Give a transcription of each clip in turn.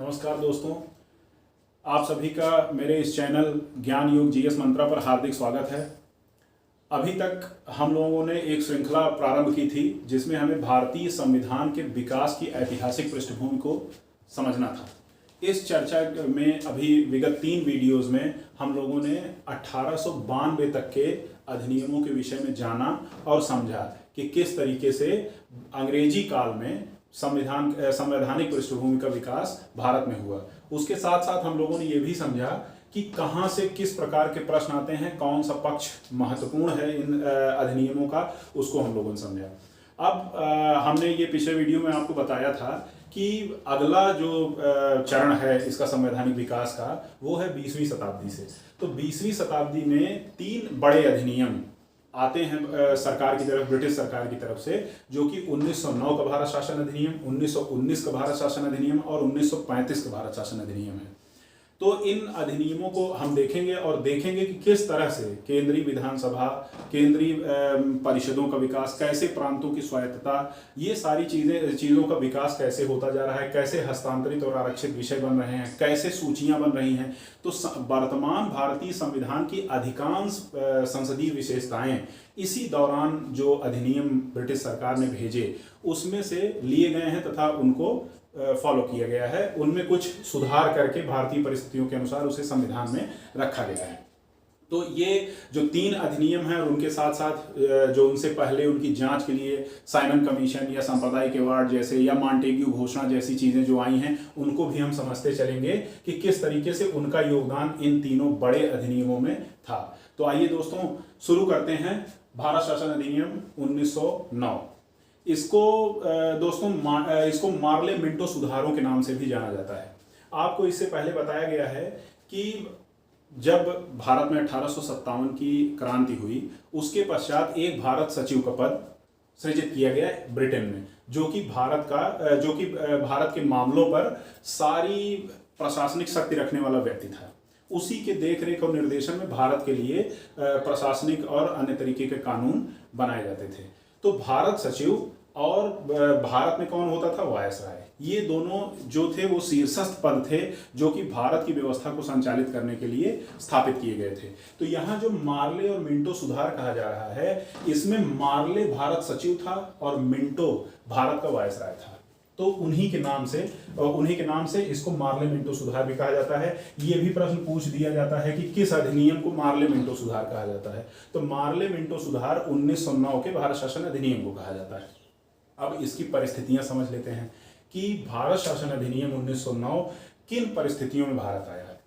नमस्कार दोस्तों, आप सभी का मेरे इस चैनल ज्ञान योग जीएस मंत्रा पर हार्दिक स्वागत है। अभी तक हम लोगों ने एक श्रृंखला प्रारंभ की थी जिसमें हमें भारतीय संविधान के विकास की ऐतिहासिक पृष्ठभूमि को समझना था। इस चर्चा में अभी विगत 3 वीडियोस में हम लोगों ने 1892 तक के अधिनियमों के विषय में जाना और समझा कि किस तरीके से अंग्रेजी काल में संवैधानिक पृष्ठभूमि का विकास भारत में हुआ। उसके साथ साथ हम लोगों ने ये भी समझा कि कहाँ से किस प्रकार के प्रश्न आते हैं, कौन सा पक्ष महत्वपूर्ण है इन अधिनियमों का, उसको हम लोगों ने समझा। अब हमने ये पिछले वीडियो में आपको बताया था कि अगला जो चरण है इसका संवैधानिक विकास का वो है 20वीं शताब्दी से। तो 20वीं शताब्दी में 3 बड़े अधिनियम आते हैं सरकार की तरफ, ब्रिटिश सरकार की तरफ से, जो कि 1909 का भारत शासन अधिनियम, 1919 का भारत शासन अधिनियम और 1935 का भारत शासन अधिनियम है। तो इन अधिनियमों को हम देखेंगे और देखेंगे कि किस तरह से केंद्रीय विधानसभा, केंद्रीय परिषदों का विकास, कैसे प्रांतों की स्वायत्तता, ये सारी चीज़ों का विकास कैसे होता जा रहा है, कैसे हस्तांतरित और आरक्षित विषय बन रहे हैं, कैसे सूचियां बन रही हैं। तो वर्तमान भारतीय संविधान की अधिकांश संसदीय विशेषताएं इसी दौरान जो अधिनियम ब्रिटिश सरकार ने भेजे उसमें से लिए गए हैं तथा उनको फॉलो किया गया है। उनमें कुछ सुधार करके भारतीय परिस्थितियों के अनुसार उसे संविधान में रखा गया है। तो ये जो 3 अधिनियम हैं और उनके साथ साथ जो उनसे पहले उनकी जांच के लिए साइमन कमीशन या सांप्रदायिक अवार्ड जैसे या मॉन्टेग्यू घोषणा जैसी चीज़ें जो आई हैं उनको भी हम समझते चलेंगे कि किस तरीके से उनका योगदान इन तीनों बड़े अधिनियमों में था। तो आइए दोस्तों शुरू करते हैं। भारत शासन अधिनियम 1909, इसको दोस्तों इसको मार्ले मिंटो सुधारों के नाम से भी जाना जाता है। आपको इससे पहले बताया गया है कि जब भारत में 1857 की क्रांति हुई उसके पश्चात एक भारत सचिव का पद सृजित किया गया ब्रिटेन में, जो कि भारत के मामलों पर सारी प्रशासनिक शक्ति रखने वाला व्यक्ति था। उसी के देखरेख और निर्देशन में भारत के लिए प्रशासनिक और अन्य तरीके के कानून बनाए जाते थे। तो भारत सचिव और भारत में कौन होता था, वायसराय, ये दोनों जो थे वो शीर्षस्थ पद थे जो कि भारत की व्यवस्था को संचालित करने के लिए स्थापित किए गए थे। तो यहाँ जो मार्ले और मिंटो सुधार कहा जा रहा है, इसमें मार्ले भारत सचिव था और मिंटो भारत का वायसराय था। तो उन्हीं के नाम से इसको मार्ले मिंटो सुधार भी कहा जाता है। ये भी प्रश्न पूछ दिया जाता है कि किस अधिनियम को मार्ले मिंटो सुधार कहा जाता है। तो मार्ले मिंटो सुधार 1909 के भारत शासन अधिनियम को कहा जाता है। अब इसकी परिस्थितियां समझ लेते हैं कि भारत शासन अधिनियम 1909 किन परिस्थितियों में भारत आया है।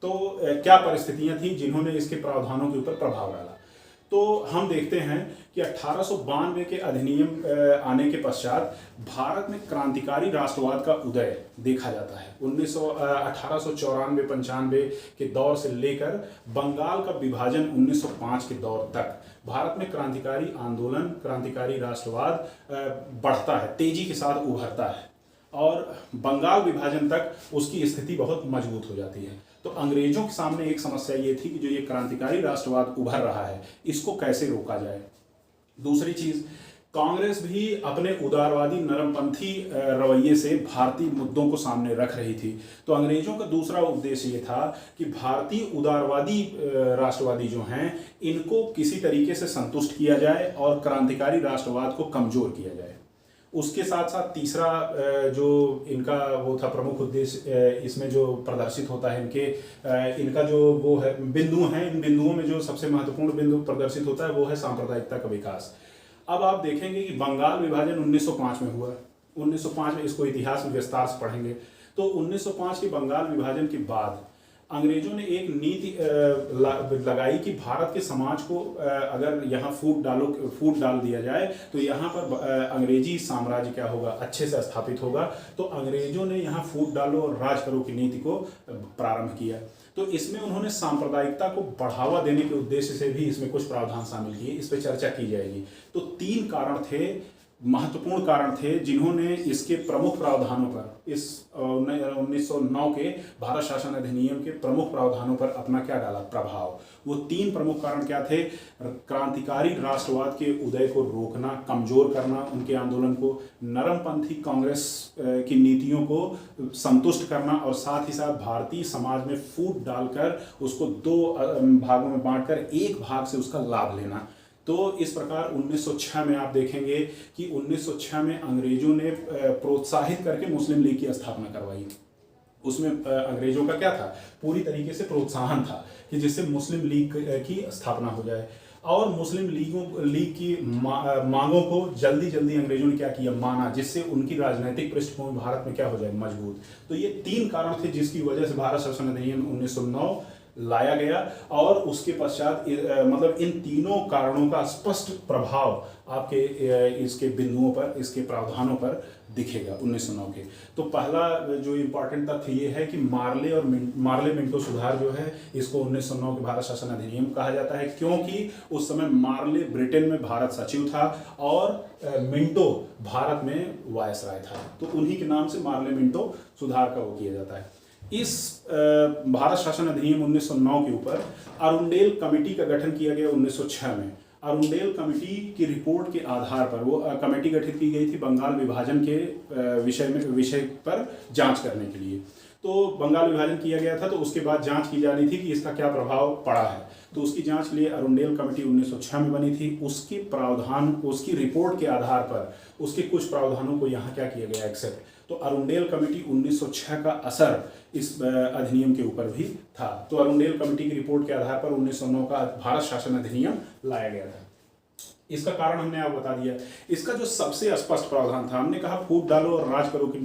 तो क्या परिस्थितियां थी जिन्होंने इसके प्रावधानों के ऊपर प्रभाव डाला। तो हम देखते हैं कि 1892 के अधिनियम आने के पश्चात भारत में क्रांतिकारी राष्ट्रवाद का उदय देखा जाता है। 1894-95 के दौर से लेकर बंगाल का विभाजन 1905 के दौर तक भारत में क्रांतिकारी आंदोलन, क्रांतिकारी राष्ट्रवाद बढ़ता है, तेजी के साथ उभरता है और बंगाल विभाजन तक उसकी स्थिति बहुत मजबूत हो जाती है। तो अंग्रेजों के सामने एक समस्या ये थी कि जो ये क्रांतिकारी राष्ट्रवाद उभर रहा है इसको कैसे रोका जाए। दूसरी चीज, कांग्रेस भी अपने उदारवादी नरमपंथी रवैये से भारतीय मुद्दों को सामने रख रही थी। तो अंग्रेजों का दूसरा उद्देश्य ये था कि भारतीय उदारवादी राष्ट्रवादी जो हैं इनको किसी तरीके से संतुष्ट किया जाए और क्रांतिकारी राष्ट्रवाद को कमजोर किया जाए। उसके साथ साथ तीसरा जो इनका वो था प्रमुख उद्देश्य, इसमें जो प्रदर्शित होता है इनका जो वो है बिंदु हैं, इन बिंदुओं में जो सबसे महत्वपूर्ण बिंदु प्रदर्शित होता है वो है सांप्रदायिकता का विकास। अब आप देखेंगे कि बंगाल विभाजन 1905 में हुआ। 1905 में, इसको इतिहास में विस्तार से पढ़ेंगे तो 1905 के बंगाल विभाजन के बाद अंग्रेजों ने एक नीति लगाई कि भारत के समाज को अगर यहाँ फूट डाल दिया जाए तो यहाँ पर अंग्रेजी साम्राज्य क्या होगा, अच्छे से स्थापित होगा। तो अंग्रेजों ने यहाँ फूट डालो और राज करो की नीति को प्रारंभ किया। तो इसमें उन्होंने सांप्रदायिकता को बढ़ावा देने के उद्देश्य से भी इसमें कुछ प्रावधान शामिल किए, इस पर चर्चा की जाएगी। तो 3 कारण थे, महत्वपूर्ण कारण थे जिन्होंने इसके प्रमुख प्रावधानों पर इस 1909 के भारत शासन अधिनियम के प्रमुख प्रावधानों पर अपना क्या डाला प्रभाव। वो 3 प्रमुख कारण क्या थे? क्रांतिकारी राष्ट्रवाद के उदय को रोकना, कमजोर करना उनके आंदोलन को, नरमपंथी कांग्रेस की नीतियों को संतुष्ट करना, और साथ ही साथ भारतीय समाज में फूट डालकर उसको 2 भागों में बांटकर एक भाग से उसका लाभ लेना। तो इस प्रकार 1906 में आप देखेंगे कि 1906 में अंग्रेजों ने प्रोत्साहित करके मुस्लिम लीग की स्थापना करवाई। उसमें अंग्रेजों का क्या था? पूरी तरीके से प्रोत्साहन था कि जिससे मुस्लिम लीग की स्थापना हो जाए, और मुस्लिम लीग की मांगों को जल्दी जल्दी अंग्रेजों ने क्या किया? माना, जिससे उनकी राजनीतिक पृष्ठभूमि भारत में क्या हो जाए? मजबूत। तो ये 3 कारण थे जिसकी वजह से भारत शासन अधिनियम 1909 लाया गया, और उसके पश्चात मतलब इन तीनों कारणों का स्पष्ट प्रभाव आपके इसके बिंदुओं पर, इसके प्रावधानों पर दिखेगा 1909 के। तो पहला जो इम्पोर्टेंट तथ्य ये है कि मार्ले मिंटो सुधार जो है, इसको 1909 के भारत शासन अधिनियम कहा जाता है, क्योंकि उस समय मार्ले ब्रिटेन में भारत सचिव था और मिंटो भारत में वायसराय था, तो उन्हीं के नाम से मार्ले मिंटो सुधार का वो किया जाता है। इस भारत शासन अधिनियम 1909 के ऊपर अरुंडेल कमेटी का गठन किया गया 1906 में। अरुंडेल कमेटी की रिपोर्ट के आधार पर वो कमेटी गठित की गई थी बंगाल विभाजन के विषय पर जांच करने के लिए। तो बंगाल विभाजन किया गया था, तो उसके बाद जांच की जानी थी कि इसका क्या प्रभाव पड़ा है। तो उसकी जांच के लिए अरुंडेल कमेटी 1906 में बनी थी। उसके प्रावधान, उसकी रिपोर्ट के आधार पर उसके कुछ प्रावधानों को यहाँ क्या किया गया? एक्सेप्ट। तो अरुंडेल कमेटी 1906 का असर इस अधिनियम के ऊपर भी था। तो अरुंडेल कमेटी की रिपोर्ट के आधार पर 1909 का भारत शासन अधिनियम लाया गया था। इसका कारण हमने आपको बता दिया। इसका जो सबसे स्पष्ट प्रावधान था, हमने कहा फूट डालो और राज करो की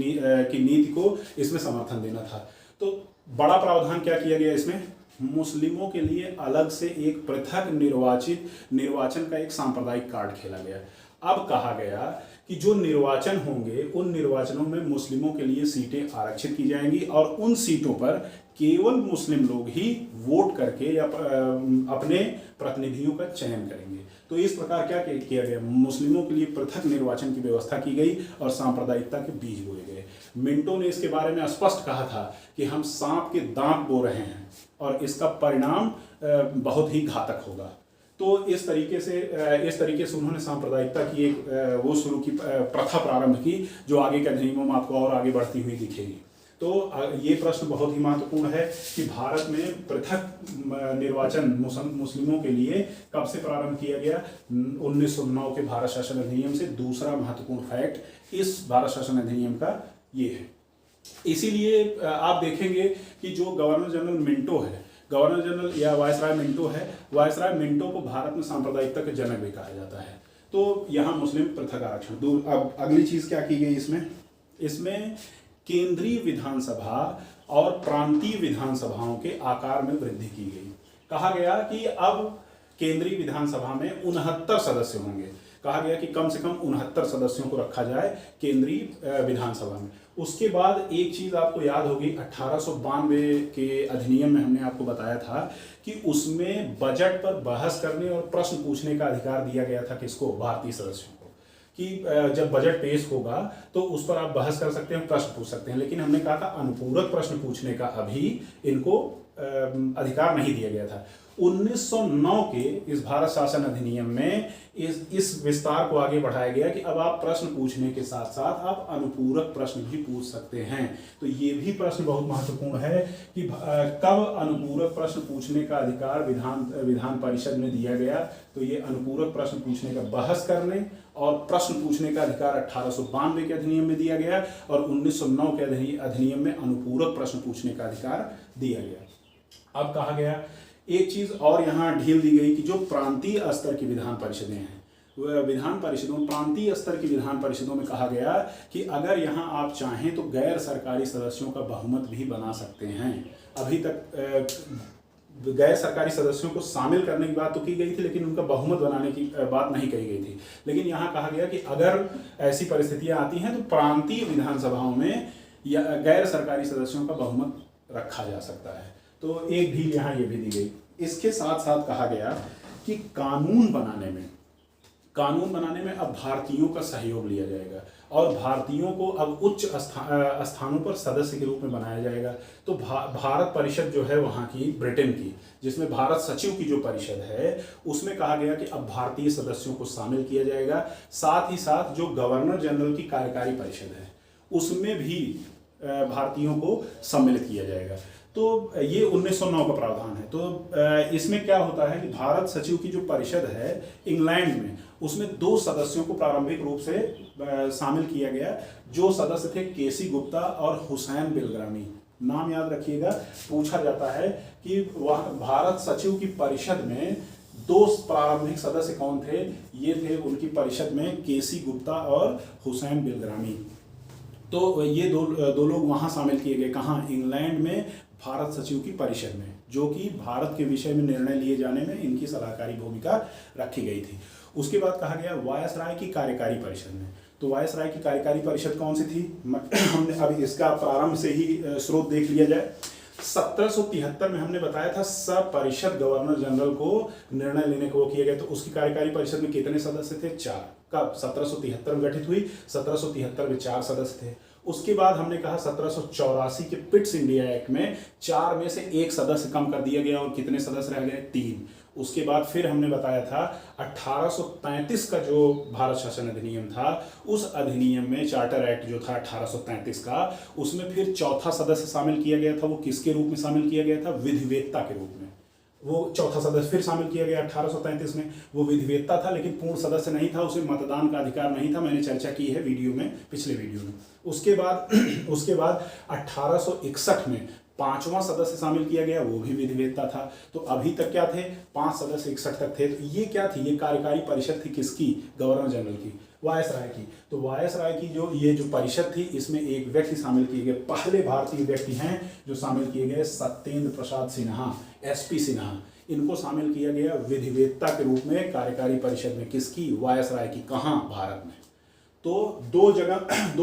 नीति को इसमें समर्थन देना था। तो बड़ा प्रावधान क्या किया गया इसमें? मुस्लिमों के लिए अलग से एक पृथक निर्वाचन का एक सांप्रदायिक कार्ड खेला गया। अब कहा गया कि जो निर्वाचन होंगे उन निर्वाचनों में मुस्लिमों के लिए सीटें आरक्षित की जाएंगी, और उन सीटों पर केवल मुस्लिम लोग ही वोट करके या अपने प्रतिनिधियों का चयन करेंगे। तो इस प्रकार क्या किया गया? मुस्लिमों के लिए पृथक निर्वाचन की व्यवस्था की गई और सांप्रदायिकता के बीज बोए गए। मिंटो ने इसके बारे में स्पष्ट कहा था कि हम सांप के दांत बो रहे हैं और इसका परिणाम बहुत ही घातक होगा। तो इस तरीके से उन्होंने सांप्रदायिकता की एक वो शुरू की, प्रथा प्रारंभ की, जो आगे के अधिनियमों में आपको और आगे बढ़ती हुई दिखेगी। तो ये प्रश्न बहुत ही महत्वपूर्ण है कि भारत में पृथक निर्वाचन मुस्लिमों के लिए कब से प्रारंभ किया गया? 1909 के भारत शासन अधिनियम से। दूसरा महत्वपूर्ण फैक्ट इस भारत शासन अधिनियम का ये है। इसीलिए आप देखेंगे कि जो गवर्नर जनरल मिंटो है, गवर्नर जनरल या वायसराय मिंटो है, वायसराय मिंटो को भारत में सांप्रदायिकता के जनक भी कहा जाता है। तो यहाँ मुस्लिम पृथक आरक्षण दूर। अब अगली चीज क्या की गई इसमें केंद्रीय विधानसभा और प्रांतीय विधानसभाओं के आकार में वृद्धि की गई। कहा गया कि अब केंद्रीय विधानसभा में 69 सदस्य होंगे। कहा गया कि कम से कम 69 सदस्यों को रखा जाए केंद्रीय विधानसभा में। उसके बाद एक चीज आपको याद होगी, 1892 के अधिनियम में हमने आपको बताया था कि उसमें बजट पर बहस करने और प्रश्न पूछने का अधिकार दिया गया था। किसको? भारतीय सदस्यों को, कि जब बजट पेश होगा तो उस पर आप बहस कर सकते हैं, प्रश्न पूछ सकते हैं। लेकिन हमने कहा था अनुपूरक प्रश्न पूछने का अभी इनको अधिकार नहीं दिया गया था। 1909 के इस भारत शासन अधिनियम में इस विस्तार को आगे बढ़ाया गया कि अब आप प्रश्न पूछने के साथ साथ आप अनुपूरक प्रश्न भी पूछ सकते हैं। तो ये भी प्रश्न बहुत महत्वपूर्ण है कि कब अनुपूरक प्रश्न पूछने का अधिकार विधान परिषद में दिया गया। तो ये अनुपूरक प्रश्न पूछने का, बहस करने और प्रश्न पूछने का अधिकार 1892 के अधिनियम में दिया गया, और 1909 के अधिनियम में अनुपूरक प्रश्न पूछने का अधिकार दिया गया। अब कहा गया एक चीज और यहाँ ढील दी गई कि जो प्रांतीय स्तर की विधान परिषदें हैं, प्रांतीय स्तर की विधान परिषदों में कहा गया कि अगर यहाँ आप चाहें तो गैर सरकारी सदस्यों का बहुमत भी बना सकते हैं। अभी तक गैर सरकारी सदस्यों को शामिल करने की बात तो की गई थी, लेकिन उनका बहुमत बनाने की बात नहीं कही गई थी। लेकिन यहाँ कहा गया कि अगर ऐसी परिस्थितियां आती हैं तो प्रांतीय विधानसभाओं में या गैर सरकारी सदस्यों का बहुमत रखा जा सकता है। तो एक ढील यहाँ ये भी दी गई। इसके साथ साथ कहा गया कि कानून कानून बनाने में अब भारतीयों का सहयोग लिया जाएगा और भारतीयों को अब उच्च स्थानों पर सदस्य के रूप में बनाया जाएगा। तो भारत परिषद जो है वहाँ की, ब्रिटेन की, जिसमें भारत सचिव की जो परिषद है, उसमें कहा गया कि अब भारतीय सदस्यों को शामिल किया जाएगा। साथ ही साथ जो गवर्नर जनरल की कार्यकारी परिषद है उसमें भी भारतीयों को सम्मिलित किया जाएगा। तो ये 1909 का प्रावधान है। तो इसमें क्या होता है कि भारत सचिव की जो परिषद है इंग्लैंड में, उसमें 2 सदस्यों को प्रारंभिक रूप से शामिल किया गया। जो सदस्य थे केसी गुप्ता और हुसैन बिलग्रामी। नाम याद रखिएगा, पूछा जाता है कि वह भारत सचिव की परिषद में 2 प्रारंभिक सदस्य कौन थे। ये थे उनकी परिषद में केसी गुप्ता और हुसैन बिलग्रामी। तो ये दो लोग वहाँ शामिल किए गए। कहाँ? इंग्लैंड में भारत सचिव की परिषद में, जो कि भारत के विषय में निर्णय लिए जाने में इनकी सलाहकारी भूमिका रखी गई थी। उसके बाद कहा गया वायसराय की कार्यकारी परिषद में। तो वायसराय की कार्यकारी परिषद कौन सी थी? हमने अभी इसका प्रारंभ से ही स्रोत देख लिया जाए। 1773 में हमने बताया था सपरिषद गवर्नर जनरल को निर्णय लेने को किया गया। तो उसकी कार्यकारी परिषद में कितने सदस्य थे? 4। कब? 1773 में गठित हुई। 1773 में 4 सदस्य थे। उसके बाद हमने कहा 1784 के पिट्स इंडिया एक्ट में 4 में से 1 सदस्य कम कर दिया गया और कितने सदस्य रह गए? 3। उसके बाद फिर हमने बताया था 1833 का जो भारत शासन अधिनियम था, उस अधिनियम में चार्टर एक्ट जो था 1833 का, उसमें फिर 4था सदस्य शामिल किया गया था। वो किसके रूप में शामिल किया गया था? विधिवेत्ता के रूप में। वो 4था सदस्य फिर शामिल किया गया 1833 में। वो विधिवेत्ता था लेकिन पूर्ण सदस्य नहीं था, उसे मतदान का अधिकार नहीं था। मैंने चर्चा की है वीडियो में, पिछले वीडियो में। उसके बाद 1861 में 5वां सदस्य शामिल किया गया, वो भी विधिवेत्ता था। तो अभी तक क्या थे? 5 सदस्य 61 तक थे। तो ये क्या थी? ये कार्यकारी परिषद थी किसकी? गवर्नर जनरल की, वायसराय की। तो वायसराय की जो परिषद थी, इसमें एक व्यक्ति शामिल किए गए। पहले भारतीय व्यक्ति हैं जो शामिल किए गए, सत्येंद्र प्रसाद सिन्हा, SP सिन्हा। इनको शामिल किया गया विधिवेत्ता के रूप में कार्यकारी परिषद में। किसकी? वायसराय की। कहाँ? भारत में। तो 2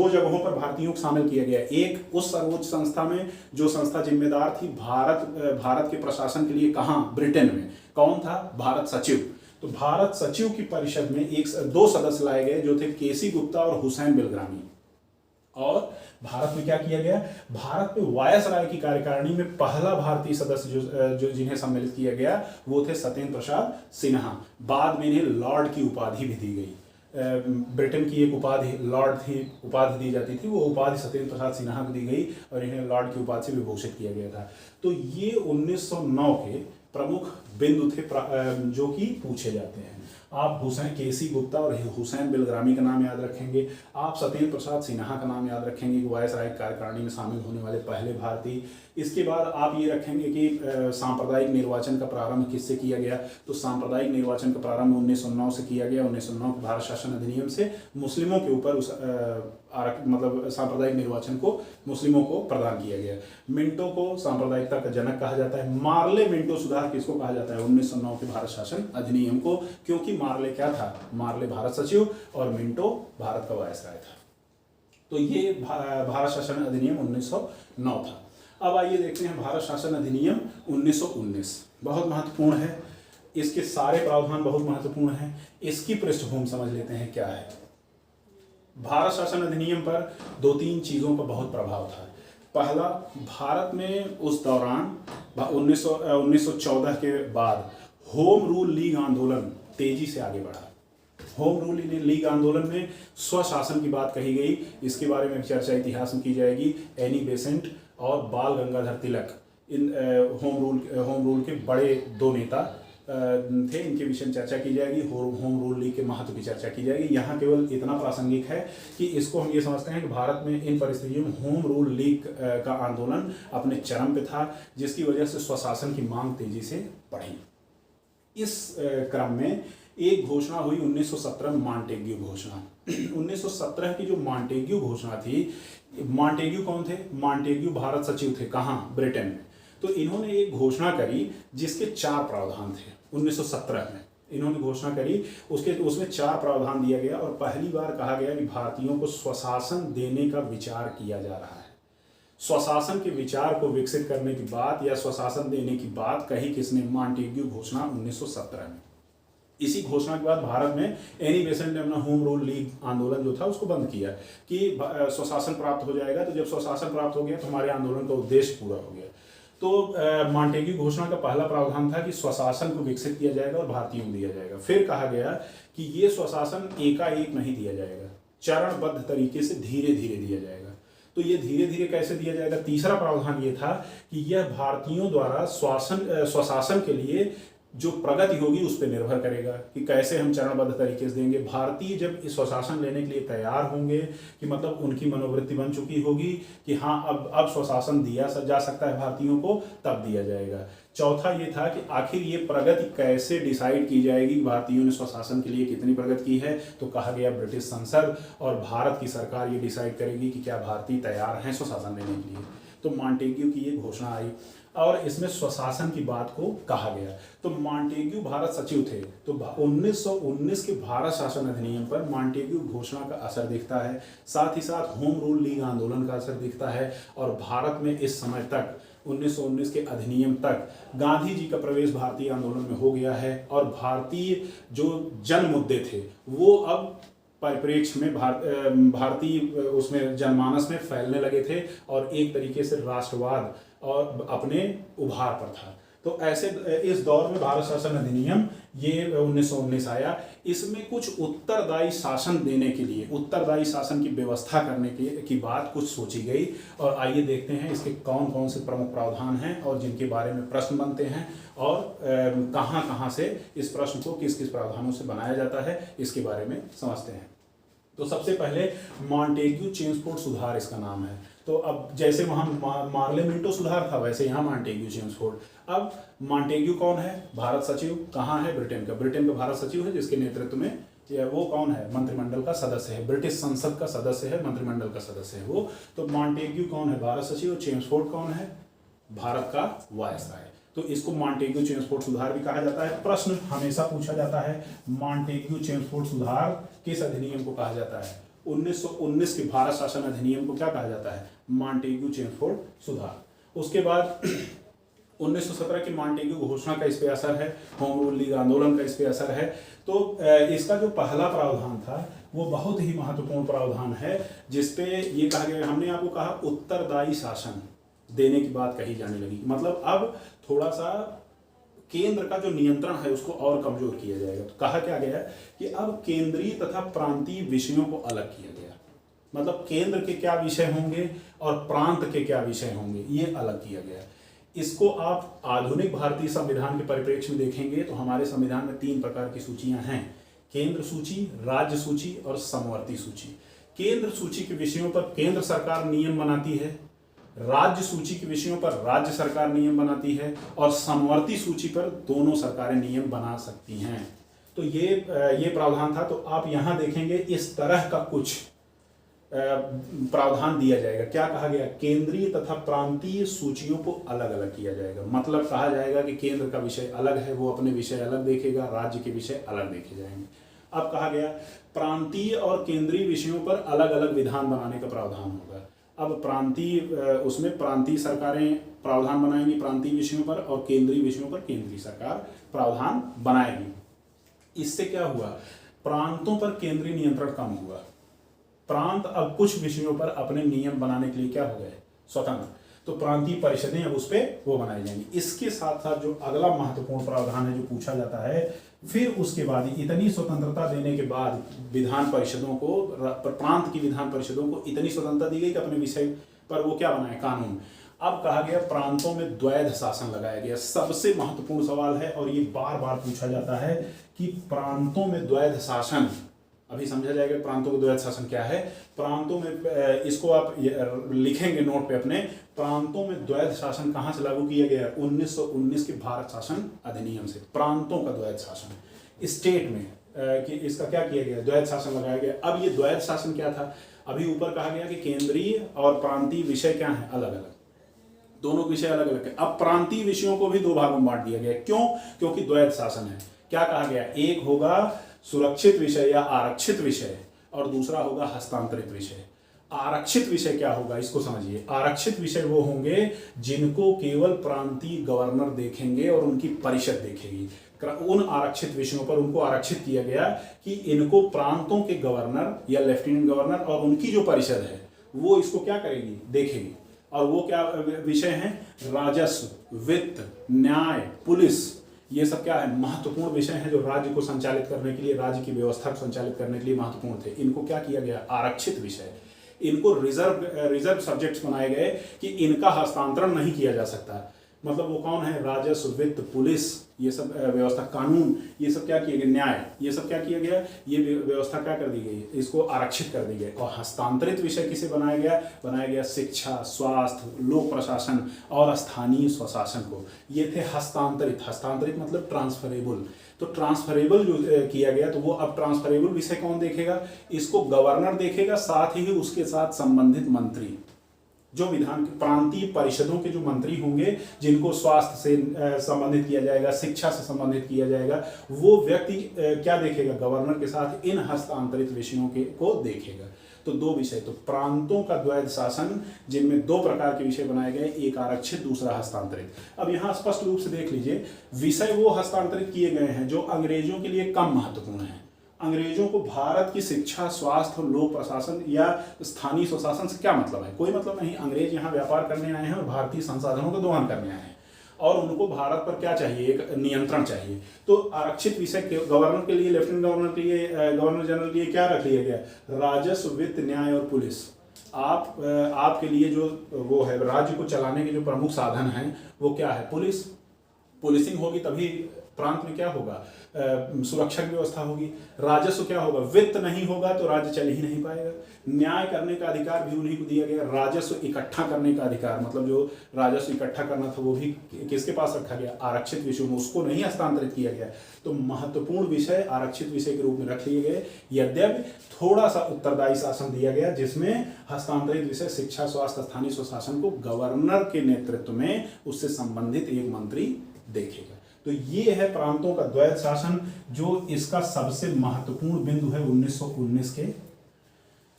जगहों पर भारतीयों को शामिल किया गया। एक उस सर्वोच्च संस्था में जो संस्था जिम्मेदार थी भारत के प्रशासन के लिए। कहाँ? ब्रिटेन में। कौन था? भारत सचिव। तो भारत सचिव की परिषद में 2 सदस्य लाए गए जो थे केसी गुप्ता और हुसैन बिलग्रामी। और भारत में क्या किया गया? भारत में वायसराय की कार्यकारिणी में पहला भारतीय सदस्य जो जिन्हें सम्मिलित किया गया, वो थे सत्येंद्र प्रसाद सिन्हा। बाद में इन्हें लॉर्ड की उपाधि भी दी गई। ब्रिटेन की एक उपाधि लॉर्ड थी, उपाधि दी जाती थी। वो उपाधि सत्येंद्र प्रसाद सिन्हा को दी गई और इन्हें लॉर्ड की उपाधि से विभूषित किया गया था। तो ये 1909 के प्रमुख बिंदु थे जो कि पूछे जाते हैं। आप हुसैन केसी गुप्ता और हुसैन बिलग्रामी का नाम याद रखेंगे। आप सत्येंद्र प्रसाद सिन्हा का नाम याद रखेंगे कि वायसराय कार्यकारिणी में शामिल होने वाले पहले भारतीय। इसके बाद आप ये रखेंगे कि सांप्रदायिक निर्वाचन का प्रारंभ किससे किया गया? तो सांप्रदायिक निर्वाचन का प्रारंभ 1909 से किया गया। 1909 के भारत शासन अधिनियम से मुस्लिमों के ऊपर उस मतलब सांप्रदायिक निर्वाचन को मुस्लिमों को प्रदान किया गया। मिंटो को सांप्रदायिकता का जनक कहा जाता है। मार्ले मिंटो सुधार किसको कहा जाता है? 1909 के भारत शासन अधिनियम को, क्योंकि मार्ले क्या था? मार्ले भारत सचिव और मिंटो भारत का वायसराय था। तो ये भारत शासन अधिनियम 1909 था। अब आइए देखते हैं भारत शासन अधिनियम 1919। बहुत महत्वपूर्ण है, इसके सारे प्रावधान बहुत महत्वपूर्ण हैं। इसकी पृष्ठभूमि समझ लेते हैं क्या है। भारत शासन अधिनियम पर 2-3 चीज़ों का बहुत प्रभाव था। पहला, भारत में उस दौरान 1914 के बाद होम रूल लीग आंदोलन तेजी से आगे बढ़ा। होम रूल लीग आंदोलन में स्वशासन की बात कही गई। इसके बारे में चर्चा इतिहास में की जाएगी। एनी बेसेंट और बाल गंगाधर तिलक इन होम रूल के बड़े 2 नेता थे। इनके विषय में चर्चा की जाएगी। होम रूल लीग के महत्व की चर्चा की जाएगी। यहाँ केवल इतना प्रासंगिक है कि इसको हम ये समझते हैं कि भारत में इन परिस्थितियों में होम रूल लीग का आंदोलन अपने चरम पे था, जिसकी वजह से स्वशासन की मांग तेजी से बढ़ी। इस क्रम में एक घोषणा हुई 1917 में, मॉन्टेग्यू घोषणा। 1917 की जो मॉन्टेग्यू घोषणा थी, मॉन्टेग्यू कौन थे? मॉन्टेग्यू भारत सचिव थे। कहाँ? ब्रिटेन में। तो इन्होंने एक घोषणा करी जिसके 4 प्रावधान थे। 1917 में इन्होंने घोषणा करी, उसमें 4 प्रावधान दिया गया और पहली बार कहा गया कि भारतीयों को स्वशासन देने का विचार किया जा रहा है। स्वशासन के विचार को विकसित करने की बात या स्वशासन देने की बात कही किसने? मॉन्टेग्यू घोषणा 1917 में। इसी घोषणा के बाद भारत में एनी बेसेंट ने अपना होम रूल लीग आंदोलन जो था उसको बंद किया कि स्वशासन प्राप्त हो जाएगा। तो जब स्वशासन प्राप्त हो गया तो हमारे आंदोलन का उद्देश्य पूरा हो गया। तो मॉन्टेग्यू घोषणा का पहला प्रावधान था कि स्वशासन को विकसित किया जाएगा और भारतीयों को दिया जाएगा। फिर कहा गया कि ये स्वशासन एकाएक नहीं दिया जाएगा, चरणबद्ध तरीके से धीरे धीरे दिया जाएगा। तो ये धीरे धीरे कैसे दिया जाएगा? तीसरा प्रावधान ये था कि यह भारतीयों द्वारा स्वशासन के लिए जो प्रगति होगी उस पर निर्भर करेगा कि कैसे हम चरणबद्ध तरीके से देंगे। भारतीय जब इस स्वशासन लेने के लिए तैयार होंगे कि मतलब उनकी मनोवृत्ति बन चुकी होगी कि हाँ अब स्वशासन दिया जा सकता है भारतीयों को, तब दिया जाएगा। चौथा ये था कि आखिर ये प्रगति कैसे डिसाइड की जाएगी, भारतीयों ने स्वशासन के लिए कितनी प्रगति की है। तो कहा गया ब्रिटिश संसद और भारत की सरकार ये डिसाइड करेगी कि क्या भारतीय तैयार हैं स्वशासन लेने के लिए। तो मॉन्टेग्यू की ये घोषणा आई और इसमें स्वशासन की बात को कहा गया। तो मॉन्टेग्यू भारत सचिव थे। तो 1919 के भारत शासन अधिनियम पर मॉन्टेग्यू घोषणा का असर दिखता है, साथ ही साथ होम रूल लीग आंदोलन का असर दिखता है। और भारत में इस समय तक 1919 के अधिनियम तक गांधी जी का प्रवेश भारतीय आंदोलन में हो गया है और भारतीय जो जन मुद्दे थे वो अब परिप्रेक्ष्य में भारतीय उसमें जनमानस में फैलने लगे थे और एक तरीके से राष्ट्रवाद और अपने उभार पर था। तो ऐसे इस दौर में भारत शासन अधिनियम ये 1919 आया। इसमें कुछ उत्तरदायी शासन देने के लिए, उत्तरदायी शासन की व्यवस्था करने की बात कुछ सोची गई। और आइए देखते हैं इसके कौन कौन से प्रमुख प्रावधान हैं और जिनके बारे में प्रश्न बनते हैं और कहाँ कहाँ से इस प्रश्न को किस किस प्रावधानों से बनाया जाता है, इसके बारे में समझते हैं। तो सबसे पहले मॉन्टेग्यू चेम्सफोर्ड सुधार इसका नाम है। तो अब जैसे वहाँ मार्ले मिंटो सुधार था वैसे यहाँ मॉन्टेग्यू चेम्सफोर्ड। अब मॉन्टेग्यू कौन है? भारत सचिव। कहाँ है? ब्रिटेन का। ब्रिटेन का भारत सचिव है जिसके नेतृत्व में वो कौन है? मंत्रिमंडल का सदस्य है, ब्रिटिश संसद का सदस्य है, मंत्रिमंडल का सदस्य है वो। तो मॉन्टेग्यू कौन है? भारत सचिव। और चेम्सफोर्ड कौन है? भारत का वायसराय। तो इसको मॉन्टेग्यू चेम्सफोर्ड सुधार भी कहा जाता है। प्रश्न हमेशा पूछा जाता है मॉन्टेग्यू चेम्सफोर्ड सुधार किस अधिनियम को कहा जाता है? 1919 के भारत शासन अधिनियम को क्या कहा जाता है? मॉन्टेग्यू चेम्सफोर्ड सुधार। उसके बाद 1917 की मॉन्टेग्यू घोषणा का इस पे असर है, होम रूल लीग आंदोलन का इस पे असर है। तो इसका जो पहला प्रावधान था वो बहुत ही महत्वपूर्ण प्रावधान है जिसपे ये कहा गया, हमने आपको कहा उत्तरदायी शासन देने की बात कही जाने लगी। मतलब अब थोड़ा सा केंद्र का जो नियंत्रण है उसको और कमजोर किया जाएगा। तो कहा क्या गया कि अब केंद्रीय तथा प्रांतीय विषयों को अलग किया गया। मतलब केंद्र के क्या विषय होंगे और प्रांत के क्या विषय होंगे ये अलग किया गया। इसको आप आधुनिक भारतीय संविधान के परिप्रेक्ष्य में देखेंगे तो हमारे संविधान में 3 प्रकार की सूचियां हैं: केंद्र सूची, राज्य सूची और समवर्ती सूची। केंद्र सूची के विषयों पर केंद्र सरकार नियम बनाती है, राज्य सूची के विषयों पर राज्य सरकार नियम बनाती है और समवर्ती सूची पर दोनों सरकारें नियम बना सकती हैं। तो ये प्रावधान था। तो आप यहां देखेंगे इस तरह का कुछ प्रावधान दिया जाएगा। क्या कहा गया? केंद्रीय तथा प्रांतीय सूचियों को अलग अलग किया जाएगा। मतलब कहा जाएगा कि केंद्र का विषय अलग है, वो अपने विषय अलग देखेगा, राज्य के विषय अलग देखे जाएंगे। अब कहा गया प्रांतीय और केंद्रीय विषयों पर अलग अलग विधान बनाने का प्रावधान होगा। अब प्रांतीय उसमें प्रांतीय सरकारें प्रावधान बनाएंगी प्रांतीय विषयों पर और केंद्रीय विषयों पर केंद्रीय सरकार प्रावधान बनाएगी। इससे क्या हुआ? प्रांतों पर केंद्रीय नियंत्रण कम हुआ। प्रांत अब कुछ विषयों पर अपने नियम बनाने के लिए क्या हो गए? स्वतंत्र। तो प्रांतीय परिषदें अब उस पर वो बनाई जाएंगी। इसके साथ साथ जो अगला महत्वपूर्ण प्रावधान है जो पूछा जाता है, फिर उसके बाद इतनी स्वतंत्रता देने के बाद विधान परिषदों को, प्रांत की विधान परिषदों को इतनी स्वतंत्रता दी गई कि अपने विषय पर वो क्या बनाए? कानून। अब कहा गया प्रांतों में द्वैध शासन लगाया गया। सबसे महत्वपूर्ण सवाल है और ये बार बार पूछा जाता है कि प्रांतों में द्वैध शासन, अभी समझा जाएगा प्रांतों का द्वैध शासन क्या है। प्रांतों में इसको आप लिखेंगे नोट पे अपने, प्रांतों में द्वैध शासन कहां से लागू किया गया? 1919 के भारत शासन अधिनियम से। प्रांतों का द्वैध शासन स्टेट में कि इसका क्या किया गया? द्वैध शासन लगाया गया। अब ये द्वैध शासन क्या था? अभी ऊपर कहा गया कि केंद्रीय और प्रांतीय विषय क्या है? अलग अलग, दोनों विषय अलग अलग है। अब प्रांतीय विषयों को भी 2 भागों में बांट दिया गया। क्यों? क्योंकि द्वैध शासन है। क्या कहा गया? एक होगा सुरक्षित विषय या आरक्षित विषय और दूसरा होगा हस्तांतरित विषय। आरक्षित विषय क्या होगा इसको समझिए। आरक्षित विषय वो होंगे जिनको केवल प्रांतीय गवर्नर देखेंगे और उनकी परिषद देखेगी। उन आरक्षित विषयों पर उनको आरक्षित किया गया कि इनको प्रांतों के गवर्नर या लेफ्टिनेंट गवर्नर और उनकी जो परिषद है वो इसको क्या करेगी, देखेगी। और वो क्या विषय हैं, राजस्व, वित्त, न्याय, पुलिस, ये सब क्या है, महत्वपूर्ण विषय हैं जो राज्य को संचालित करने के लिए, राज्य की व्यवस्था को संचालित करने के लिए महत्वपूर्ण थे। इनको क्या किया गया, आरक्षित विषय, इनको रिजर्व सब्जेक्ट्स बनाए गए कि इनका हस्तांतरण नहीं किया जा सकता। मतलब वो कौन है, राजस्व, वित्त, पुलिस, ये सब व्यवस्था, कानून, ये सब क्या किया गया, न्याय, ये सब क्या किया गया, ये व्यवस्था क्या कर दी गई, इसको आरक्षित कर दी गई। और हस्तांतरित विषय किसे बनाया गया, बनाया गया शिक्षा, स्वास्थ्य, लोक प्रशासन और स्थानीय स्वशासन को। ये थे हस्तांतरित। हस्तांतरित मतलब ट्रांसफरेबल। तो ट्रांसफरेबल जो किया गया, तो वो अब ट्रांसफरेबल विषय कौन देखेगा, इसको गवर्नर देखेगा, साथ ही उसके साथ संबंधित मंत्री, जो विधान प्रांतीय परिषदों के जो मंत्री होंगे, जिनको स्वास्थ्य से संबंधित किया जाएगा, शिक्षा से संबंधित किया जाएगा, वो व्यक्ति क्या देखेगा, गवर्नर के साथ इन हस्तांतरित विषयों के को देखेगा। तो दो विषय, तो प्रांतों का द्वैध शासन, जिनमें दो प्रकार के विषय बनाए गए, एक आरक्षित, दूसरा हस्तांतरित। अब यहाँ स्पष्ट रूप से देख लीजिए, विषय वो हस्तांतरित किए गए हैं जो अंग्रेजों के लिए कम महत्वपूर्ण है। अंग्रेजों को भारत की शिक्षा, स्वास्थ्य, लोक प्रशासन या स्थानीय स्वशासन से क्या मतलब है, कोई मतलब नहीं। अंग्रेज यहाँ व्यापार करने आए हैं और भारतीय संसाधनों का दोहन करने आए हैं, और उनको भारत पर क्या चाहिए, एक नियंत्रण चाहिए। तो आरक्षित विषय गवर्नर के लिए, लेफ्टिनेंट गवर्नर के लिए, गवर्नर जनरल के लिए क्या रख लिया गया, राजस्व, वित्त, न्याय और पुलिस। आपके लिए जो वो है, राज्य को चलाने के जो प्रमुख साधन हैं वो क्या है, पुलिस। पुलिसिंग होगी तभी प्रांत में क्या होगा, सुरक्षा की व्यवस्था होगी। राजस्व क्या होगा, वित्त नहीं होगा तो राज्य चल ही नहीं पाएगा। न्याय करने का अधिकार भी उन्हीं को दिया गया। राजस्व इकट्ठा करने का अधिकार, मतलब जो राजस्व इकट्ठा करना था वो भी किसके पास रखा गया, आरक्षित विषयों में, उसको नहीं हस्तांतरित किया गया। तो महत्वपूर्ण विषय आरक्षित विषय के रूप में रख लिए गए। यद्यपि थोड़ा सा उत्तरदायी शासन दिया गया, जिसमें हस्तांतरित विषय शिक्षा, स्वास्थ्य, स्थानीय स्वशासन को गवर्नर के नेतृत्व में उससे संबंधित एक मंत्री देखेगा। तो ये है प्रांतों का द्वैध शासन, जो इसका सबसे महत्वपूर्ण बिंदु है 1919 के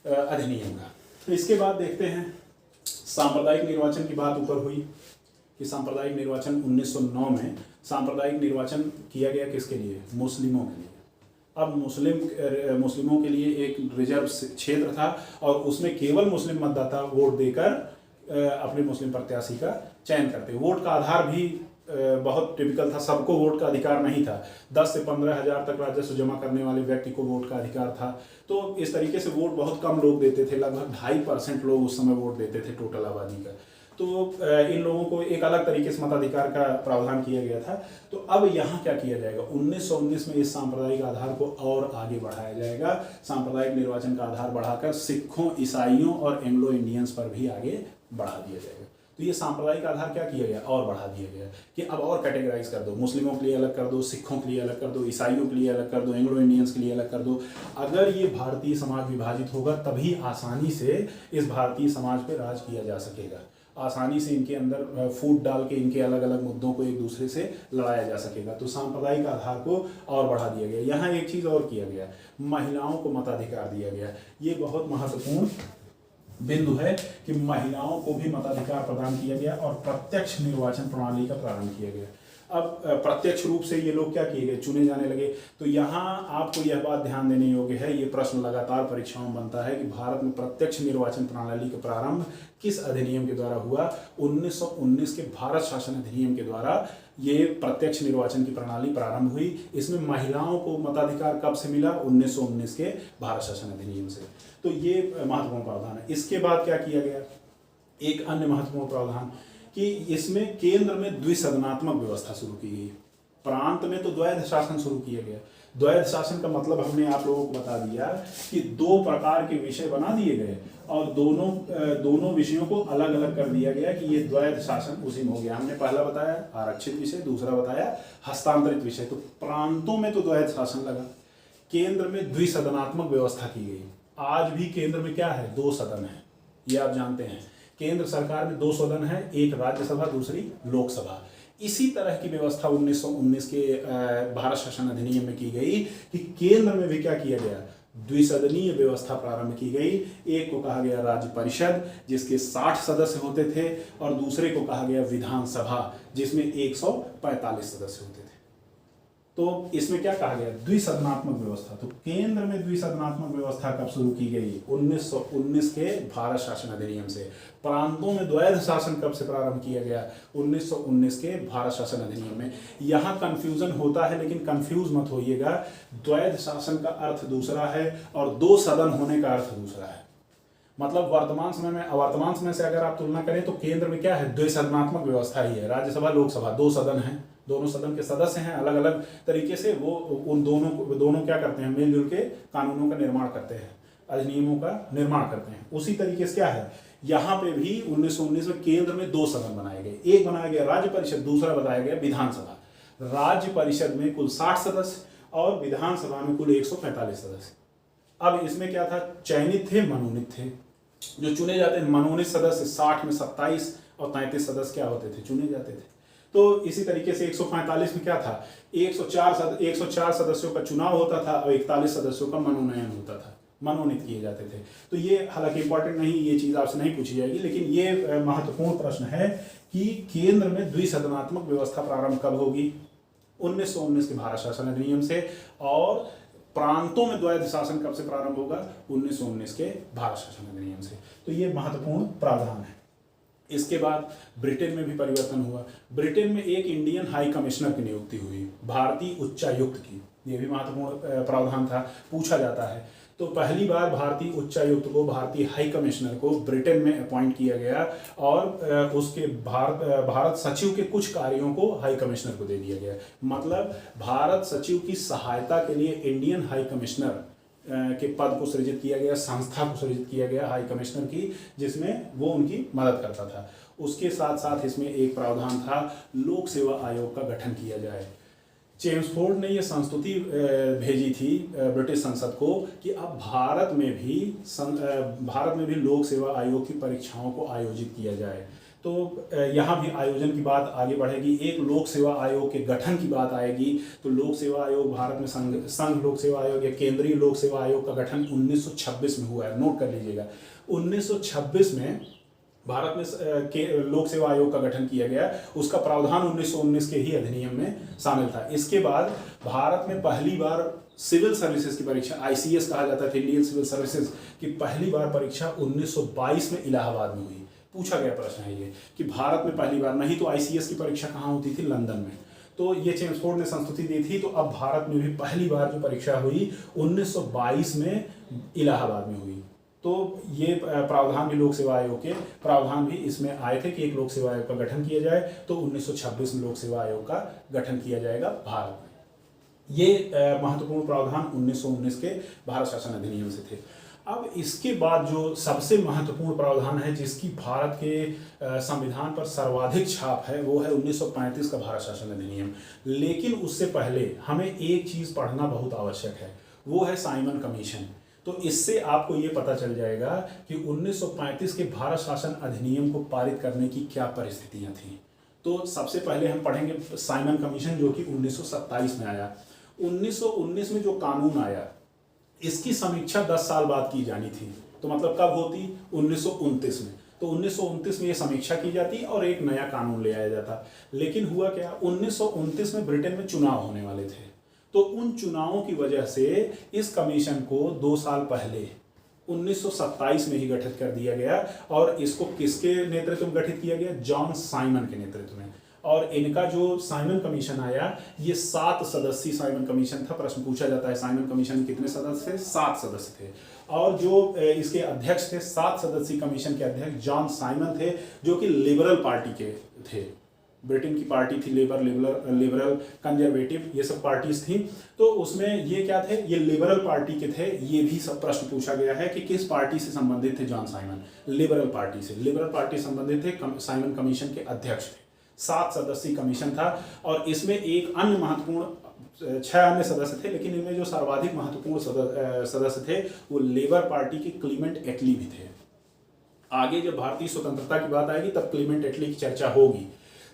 अधिनियम का। तो इसके बाद देखते हैं सांप्रदायिक निर्वाचन की बात ऊपर हुई कि सांप्रदायिक निर्वाचन 1909 में सांप्रदायिक निर्वाचन किया गया किसके लिए, मुस्लिमों के लिए। अब मुस्लिमों के लिए एक रिजर्व क्षेत्र था और उसमें केवल मुस्लिम मतदाता वोट देकर अपने मुस्लिम प्रत्याशी का चयन करते। वोट का आधार भी बहुत टिपिकल था, सबको वोट का अधिकार नहीं था। 10 से 15 हज़ार तक राजस्व जमा करने वाले व्यक्ति को वोट का अधिकार था। तो इस तरीके से वोट बहुत कम लोग देते थे, लगभग 2.5% लोग उस समय वोट देते थे टोटल आबादी का। तो इन लोगों को एक अलग तरीके से मताधिकार का प्रावधान किया गया था। तो अब यहाँ क्या किया जाएगा, 1919 में इस सांप्रदायिक आधार को और आगे बढ़ाया जाएगा। सांप्रदायिक निर्वाचन का आधार बढ़ाकर सिखों, ईसाइयों और एंग्लो इंडियंस पर भी आगे बढ़ा दिया जाएगा। तो ये सांप्रदायिक आधार क्या किया गया, और बढ़ा दिया गया कि अब और कैटेगराइज कर दो, मुस्लिमों के लिए अलग कर दो, सिखों के लिए अलग कर दो, ईसाइयों के लिए अलग कर दो, एंग्लो इंडियंस के लिए अलग कर दो। अगर ये भारतीय समाज विभाजित होगा तभी आसानी से इस भारतीय समाज पे राज किया जा सकेगा। आसानी से इनके अंदर फूट डाल के इनके अलग अलग मुद्दों को एक दूसरे से लड़ाया जा सकेगा। तो सांप्रदायिक आधार को और बढ़ा दिया गया। यहाँ एक चीज़ और किया गया, महिलाओं को मताधिकार दिया गया। ये बहुत महत्वपूर्ण बिंदु है कि महिलाओं को भी मताधिकार प्रदान किया गया और प्रत्यक्ष निर्वाचन प्रणाली का प्रारंभ किया गया। अब प्रत्यक्ष रूप से ये लोग क्या किए गए, चुने जाने लगे। तो यहाँ आपको यह बात ध्यान देने योग्य है, ये प्रश्न लगातार परीक्षाओं में बनता है कि भारत में प्रत्यक्ष निर्वाचन प्रणाली का प्रारंभ किस अधिनियम के द्वारा हुआ। 1919 के भारत शासन अधिनियम के द्वारा ये प्रत्यक्ष निर्वाचन की प्रणाली प्रारंभ हुई। इसमें महिलाओं को मताधिकार कब से मिला, 1919 के भारत शासन अधिनियम से। तो ये महत्वपूर्ण प्रावधान है। इसके बाद क्या किया गया, एक अन्य महत्वपूर्ण प्रावधान कि इसमें केंद्र में द्विसदनात्मक व्यवस्था शुरू की गई। प्रांत में तो द्वैध शासन शुरू किया गया। द्वैध शासन का मतलब हमने आप लोगों को बता दिया कि दो प्रकार के विषय बना दिए गए और दोनों विषयों को अलग अलग कर दिया गया कि ये द्वैध शासन उसी में हो गया। हमने पहला बताया आरक्षित विषय, दूसरा बताया हस्तांतरित विषय। तो प्रांतों में तो द्वैध शासन लगा, केंद्र में द्विसदनात्मक व्यवस्था की गई। आज भी केंद्र में क्या है, 2 सदन है, ये आप जानते हैं। केंद्र सरकार में 2 सदन है, एक राज्यसभा, दूसरी लोकसभा। इसी तरह की व्यवस्था 1919 के भारत शासन अधिनियम में की गई कि केंद्र में भी क्या किया गया, द्विसदनीय व्यवस्था प्रारंभ की गई। एक को कहा गया राज्य परिषद जिसके 60 सदस्य होते थे और दूसरे को कहा गया विधानसभा जिसमें 145 सदस्य होते थे। तो इसमें क्या कहा गया, द्विसदनात्मक व्यवस्था। तो केंद्र में द्विसदनात्मक व्यवस्था कब शुरू की गई, 1919 के भारत शासन अधिनियम से। प्रांतों में द्वैध शासन कब से प्रारंभ किया गया, 1919 के भारत शासन अधिनियम में। यहाँ कंफ्यूजन होता है, लेकिन कंफ्यूज मत होइएगा, द्वैध शासन का अर्थ दूसरा है और दो सदन होने का अर्थ दूसरा है। मतलब वर्तमान समय से अगर आप तुलना करें तो केंद्र में क्या है, द्विसदनात्मक व्यवस्था ही है। राज्यसभा लोकसभा दो सदन हैं, दोनों सदन के सदस्य हैं अलग अलग तरीके से, वो उन दोनों क्या करते हैं, मिलजुल के कानूनों का निर्माण करते हैं, अधिनियमों का निर्माण करते हैं। उसी तरीके से क्या है, यहाँ पे भी 1919 में केंद्र में दो सदन बनाए गए, एक बनाया गया राज्य परिषद, दूसरा बताया गया विधानसभा। राज्य परिषद में कुल 60 सदस्य और विधानसभा में कुल 145 सदस्य। अब इसमें क्या था, चयनित थे, मनोनीत थे। जो चुने जाते हैं मनोनीत सदस्य 60 में 27 और 33 सदस्य क्या होते थे, चुने जाते थे। तो इसी तरीके से 145 में क्या था, 104 सदस्यों का चुनाव होता था और 41 सदस्यों का मनोनयन होता था, मनोनीत किए जाते थे। तो ये हालांकि इंपॉर्टेंट नहीं, ये चीज आपसे नहीं पूछी जाएगी, लेकिन ये महत्वपूर्ण प्रश्न है कि केंद्र में द्विसदनात्मक व्यवस्था प्रारंभ कब होगी, 1919 के भारत शासन अधिनियम से। और प्रांतों में द्वैध शासन कब से प्रारंभ होगा, 1919 के भारत शासन अधिनियम से। तो ये महत्वपूर्ण प्रावधान है। इसके बाद ब्रिटेन में भी परिवर्तन हुआ। ब्रिटेन में एक इंडियन हाई कमिश्नर की नियुक्ति हुई, भारतीय उच्चायुक्त की। ये भी महत्वपूर्ण प्रावधान था, पूछा जाता है। तो पहली बार भारतीय उच्चायुक्त को, भारतीय हाई कमिश्नर को ब्रिटेन में अपॉइंट किया गया और उसके भारत सचिव के कुछ कार्यों को हाई कमिश्नर को दे दिया गया। मतलब भारत सचिव की सहायता के लिए इंडियन हाई कमिश्नर के पद को सृजित किया गया, संस्था को सृजित किया गया हाई कमिश्नर की, जिसमें वो उनकी मदद करता था। उसके साथ साथ इसमें एक प्रावधान था, लोक सेवा आयोग का गठन किया जाए। चेम्सफोर्ड ने ये संस्तुति भेजी थी ब्रिटिश संसद को कि अब भारत में भी लोक सेवा आयोग की परीक्षाओं को आयोजित किया जाए। तो यहाँ भी आयोजन की बात आगे बढ़ेगी। एक लोक सेवा आयोग के गठन की बात आएगी। तो लोक सेवा आयोग भारत में संघ लोक सेवा आयोग या केंद्रीय लोक सेवा आयोग का गठन 1926 में हुआ है, नोट कर लीजिएगा। 1926 में भारत में लोक सेवा आयोग का गठन किया गया। उसका प्रावधान 1919 के ही अधिनियम में शामिल था। इसके बाद भारत में पहली बार सिविल सर्विसेज की परीक्षा, ICS कहा जाता था, इंडियन सिविल सर्विसेज की पहली बार परीक्षा 1922 में इलाहाबाद में हुई। पूछा गया प्रश्न है ये कि भारत में पहली बार, नहीं तो ICS की परीक्षा कहाँ होती थी, लंदन में। तो ये चेम्सफोर्ड ने संस्तुति दी थी। तो अब भारत में भी पहली बार जो परीक्षा हुई 1922 में इलाहाबाद में हुई। तो ये प्रावधान भी लोक सेवा आयोग के प्रावधान भी इसमें आए थे कि एक लोक सेवा आयोग का गठन किया जाए। तो 1926 में लोक सेवा आयोग का गठन किया जाएगा भारत में। ये महत्वपूर्ण प्रावधान 1919 के भारत शासन अधिनियम से थे। अब इसके बाद जो सबसे महत्वपूर्ण प्रावधान है, जिसकी भारत के संविधान पर सर्वाधिक छाप है, वो है 1935 का भारत शासन अधिनियम। लेकिन उससे पहले हमें एक चीज पढ़ना बहुत आवश्यक है, वो है साइमन कमीशन। तो इससे आपको ये पता चल जाएगा कि 1935 के भारत शासन अधिनियम को पारित करने की क्या परिस्थितियां थी। तो सबसे पहले हम पढ़ेंगे साइमन कमीशन, जो कि 1927 में आया। 1919 में जो कानून आया, इसकी समीक्षा 10 साल बाद की जानी थी। तो मतलब कब होती, 1929 में। तो 1929 में ये समीक्षा की जाती और एक नया कानून ले आया जाता। लेकिन हुआ क्या, 1929 में ब्रिटेन में चुनाव होने वाले थे। तो उन चुनावों की वजह से इस कमीशन को 2 साल पहले 1927 में ही गठित कर दिया गया। और इसको किसके नेतृत्व में गठित किया गया, जॉन साइमन के नेतृत्व में। और इनका जो साइमन कमीशन आया, ये 7 सदस्यीय साइमन कमीशन था। प्रश्न पूछा जाता है साइमन कमीशन के कितने सदस्य थे, 7 सदस्य थे। और जो इसके अध्यक्ष थे, 7 सदस्यीय कमीशन के अध्यक्ष जॉन साइमन थे, जो कि लिबरल पार्टी के थे। ब्रिटेन की पार्टी थी लिबरल कंजर्वेटिव, ये सब पार्टीज थी। तो उसमें ये क्या थे, ये लिबरल पार्टी के थे। ये भी सब प्रश्न पूछा गया है कि किस पार्टी से संबंधित थे जॉन साइमन, लिबरल पार्टी से। लिबरल पार्टी संबंधित थे, साइमन कमीशन के अध्यक्ष थे। 7 सदस्यीय कमीशन था। और इसमें एक अन्य महत्वपूर्ण 6 अन्य सदस्य थे, लेकिन इनमें जो सर्वाधिक महत्वपूर्ण सदस्य थे वो लेबर पार्टी के क्लीमेंट एटली भी थे। आगे जब भारतीय स्वतंत्रता की बात आएगी तब क्लीमेंट एटली की चर्चा होगी।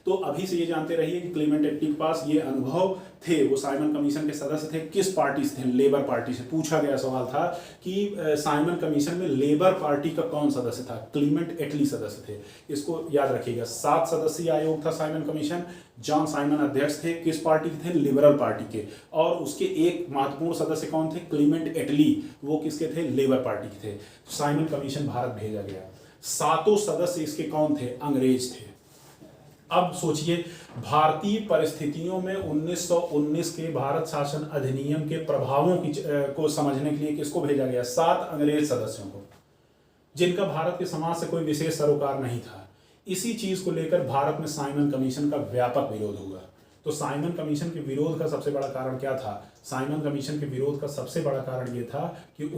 तो अभी से ये जानते रहिए कि क्लीमेंट एटली के पास ये अनुभव थे, वो साइमन कमीशन के सदस्य थे। किस पार्टी से थे? लेबर पार्टी से। पूछा गया सवाल था कि साइमन कमीशन में लेबर पार्टी का कौन सदस्य था? क्लीमेंट एटली सदस्य थे। इसको याद रखिएगा। 7 सदस्यीय आयोग था साइमन कमीशन। जॉन साइमन अध्यक्ष थे। किस पार्टी के थे? लिबरल पार्टी के। और उसके एक महत्वपूर्ण सदस्य कौन थे? क्लीमेंट एटली। वो किसके थे? लेबर पार्टी के थे। साइमन कमीशन भारत भेजा गया। 7 सदस्य इसके कौन थे? अंग्रेज थे। अब सोचिए, भारतीय परिस्थितियों में 1919 के भारत शासन अधिनियम के प्रभावों को समझने के लिए किसको भेजा गया? 7 अंग्रेज सदस्यों को, जिनका भारत के समाज से कोई विशेष सरोकार नहीं था। इसी चीज को लेकर भारत में साइमन कमीशन का व्यापक विरोध हुआ। तो साइमन कमीशन के विरोध का सबसे बड़ा कारण क्या था? साइमन कमीशन के विरोध का सबसे बड़ा कारण ये था कि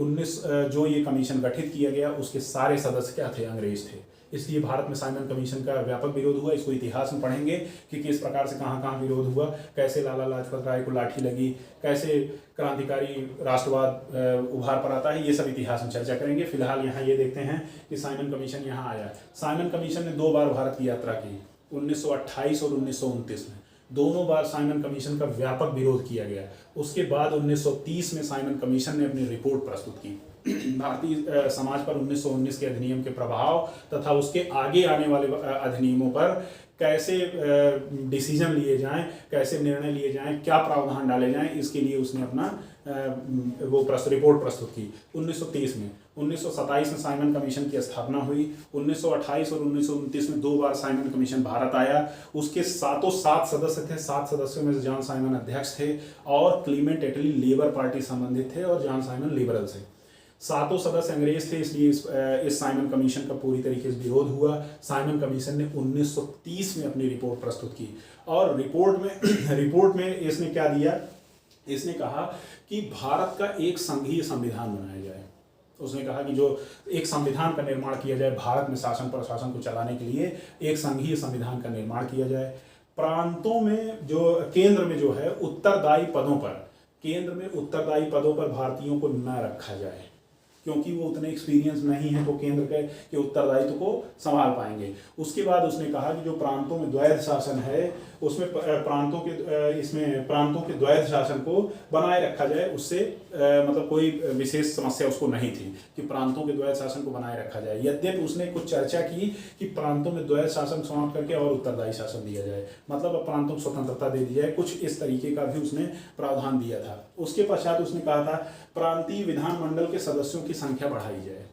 जो ये कमीशन गठित किया गया उसके सारे सदस्य क्या थे? अंग्रेज थे। इसलिए भारत में साइमन कमीशन का व्यापक विरोध हुआ। इसको इतिहास में पढ़ेंगे कि किस प्रकार से कहाँ कहाँ विरोध हुआ, कैसे लाला लाजपत राय को लाठी लगी, कैसे क्रांतिकारी राष्ट्रवाद उभार पर आता है, ये सब इतिहास में चर्चा करेंगे। फिलहाल यहाँ ये देखते हैं कि साइमन कमीशन यहाँ आया। साइमन कमीशन ने 2 बार भारत की यात्रा की, 1928 और 1929 में। दोनों बार साइमन कमीशन का व्यापक विरोध किया गया। उसके बाद 1930 में साइमन कमीशन ने अपनी रिपोर्ट प्रस्तुत की। भारतीय समाज पर 1919 के अधिनियम के प्रभाव तथा उसके आगे आने वाले अधिनियमों पर कैसे डिसीजन लिए जाएं, कैसे निर्णय लिए जाएं, क्या प्रावधान डाले जाएं, इसके लिए उसने अपना रिपोर्ट प्रस्तुत की 1930 में। 1927 में साइमन कमीशन की स्थापना हुई। 1928 और 1929 में 2 बार साइमन कमीशन भारत आया। उसके 7 सदस्य थे। 7 सदस्यों में से जॉन साइमन अध्यक्ष थे और क्लीमेंट एटली लेबर पार्टी संबंधित थे और जॉन साइमन लिबरल से। 7 सदस्य अंग्रेज थे, इसलिए इस साइमन कमीशन का पूरी तरीके से विरोध हुआ। साइमन कमीशन ने 1930 में अपनी रिपोर्ट प्रस्तुत की और रिपोर्ट में इसने क्या दिया? इसने कहा कि भारत का एक संघीय संविधान बनाया जाए। उसने कहा कि जो एक संविधान का निर्माण किया जाए, भारत में शासन प्रशासन को चलाने के लिए एक संघीय संविधान का निर्माण किया जाए। प्रांतों में जो केंद्र में जो है उत्तरदायी पदों पर भारतीयों को न रखा जाए, क्योंकि वो उतने एक्सपीरियंस नहीं है तो केंद्र के उत्तरदायित्व को संभाल पाएंगे। उसके बाद उसने कहा कि जो प्रांतों में द्वैध शासन है उसमें प्रांतों के द्वैध शासन को बनाए रखा जाए। उससे मतलब कोई विशेष समस्या उसको नहीं थी कि प्रांतों के द्वैध शासन को बनाए रखा जाए। यद्यपि उसने कुछ चर्चा की कि प्रांतों में द्वैध शासन समाप्त करके और उत्तरदायी शासन दिया जाए, मतलब प्रांतों को स्वतंत्रता दे दी जाए। कुछ इस तरीके का भी उसने प्रावधान दिया था। उसके पश्चात उसने कहा था प्रांतीय विधानमंडल के सदस्यों की संख्या बढ़ाई जाए।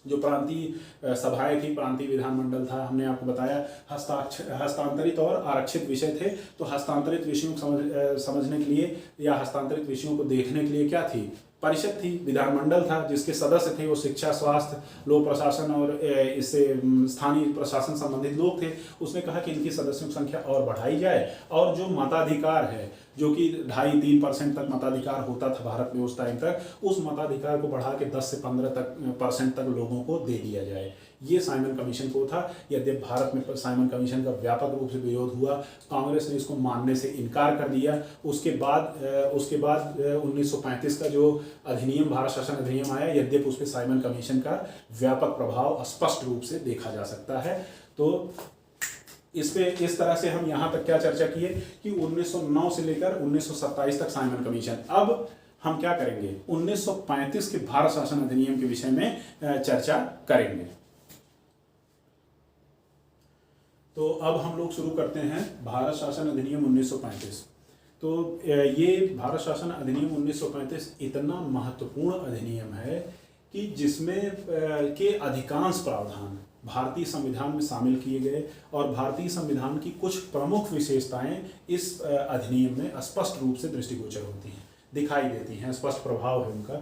जो प्रांतीय सभाएं थी, प्रांतीय विधानमंडल था, हमने आपको बताया हस्तांतरित और आरक्षित विषय थे। तो हस्तांतरित विषयों को समझने के लिए या हस्तांतरित विषयों को देखने के लिए क्या थी? परिषद थी, विधानमंडल था, जिसके सदस्य थे वो शिक्षा, स्वास्थ्य, लोक प्रशासन और इससे स्थानीय प्रशासन संबंधित लोग थे। उसने कहा कि इनकी सदस्यों की संख्या और बढ़ाई जाए और जो मताधिकार है, जो कि 2.5-3% तक मताधिकार होता था भारत में उस टाइम तक, उस मताधिकार को बढ़ा के 10 से 15% तक लोगों को दे दिया जाए। ये साइमन कमीशन को था। यद्यपि भारत में साइमन कमीशन का व्यापक रूप से विरोध हुआ, कांग्रेस ने इसको मानने से इनकार कर दिया। उसके बाद 1935 का जो अधिनियम, भारत शासन अधिनियम आया, यद्यपि उस पर साइमन कमीशन का व्यापक प्रभाव स्पष्ट रूप से देखा जा सकता है। तो इस तरह से हम यहाँ तक क्या चर्चा किए कि 1909 से लेकर 1927 तक साइमन कमीशन। अब हम क्या करेंगे? 1935 के भारत शासन अधिनियम के विषय में चर्चा करेंगे। तो अब हम लोग शुरू करते हैं भारत शासन अधिनियम 1935। तो ये भारत शासन अधिनियम 1935 इतना महत्वपूर्ण अधिनियम है कि जिसमें के अधिकांश प्रावधान भारतीय संविधान में शामिल किए गए और भारतीय संविधान की कुछ प्रमुख विशेषताएं इस अधिनियम में स्पष्ट रूप से दृष्टिगोचर होती हैं, दिखाई देती हैं, स्पष्ट प्रभाव है उनका।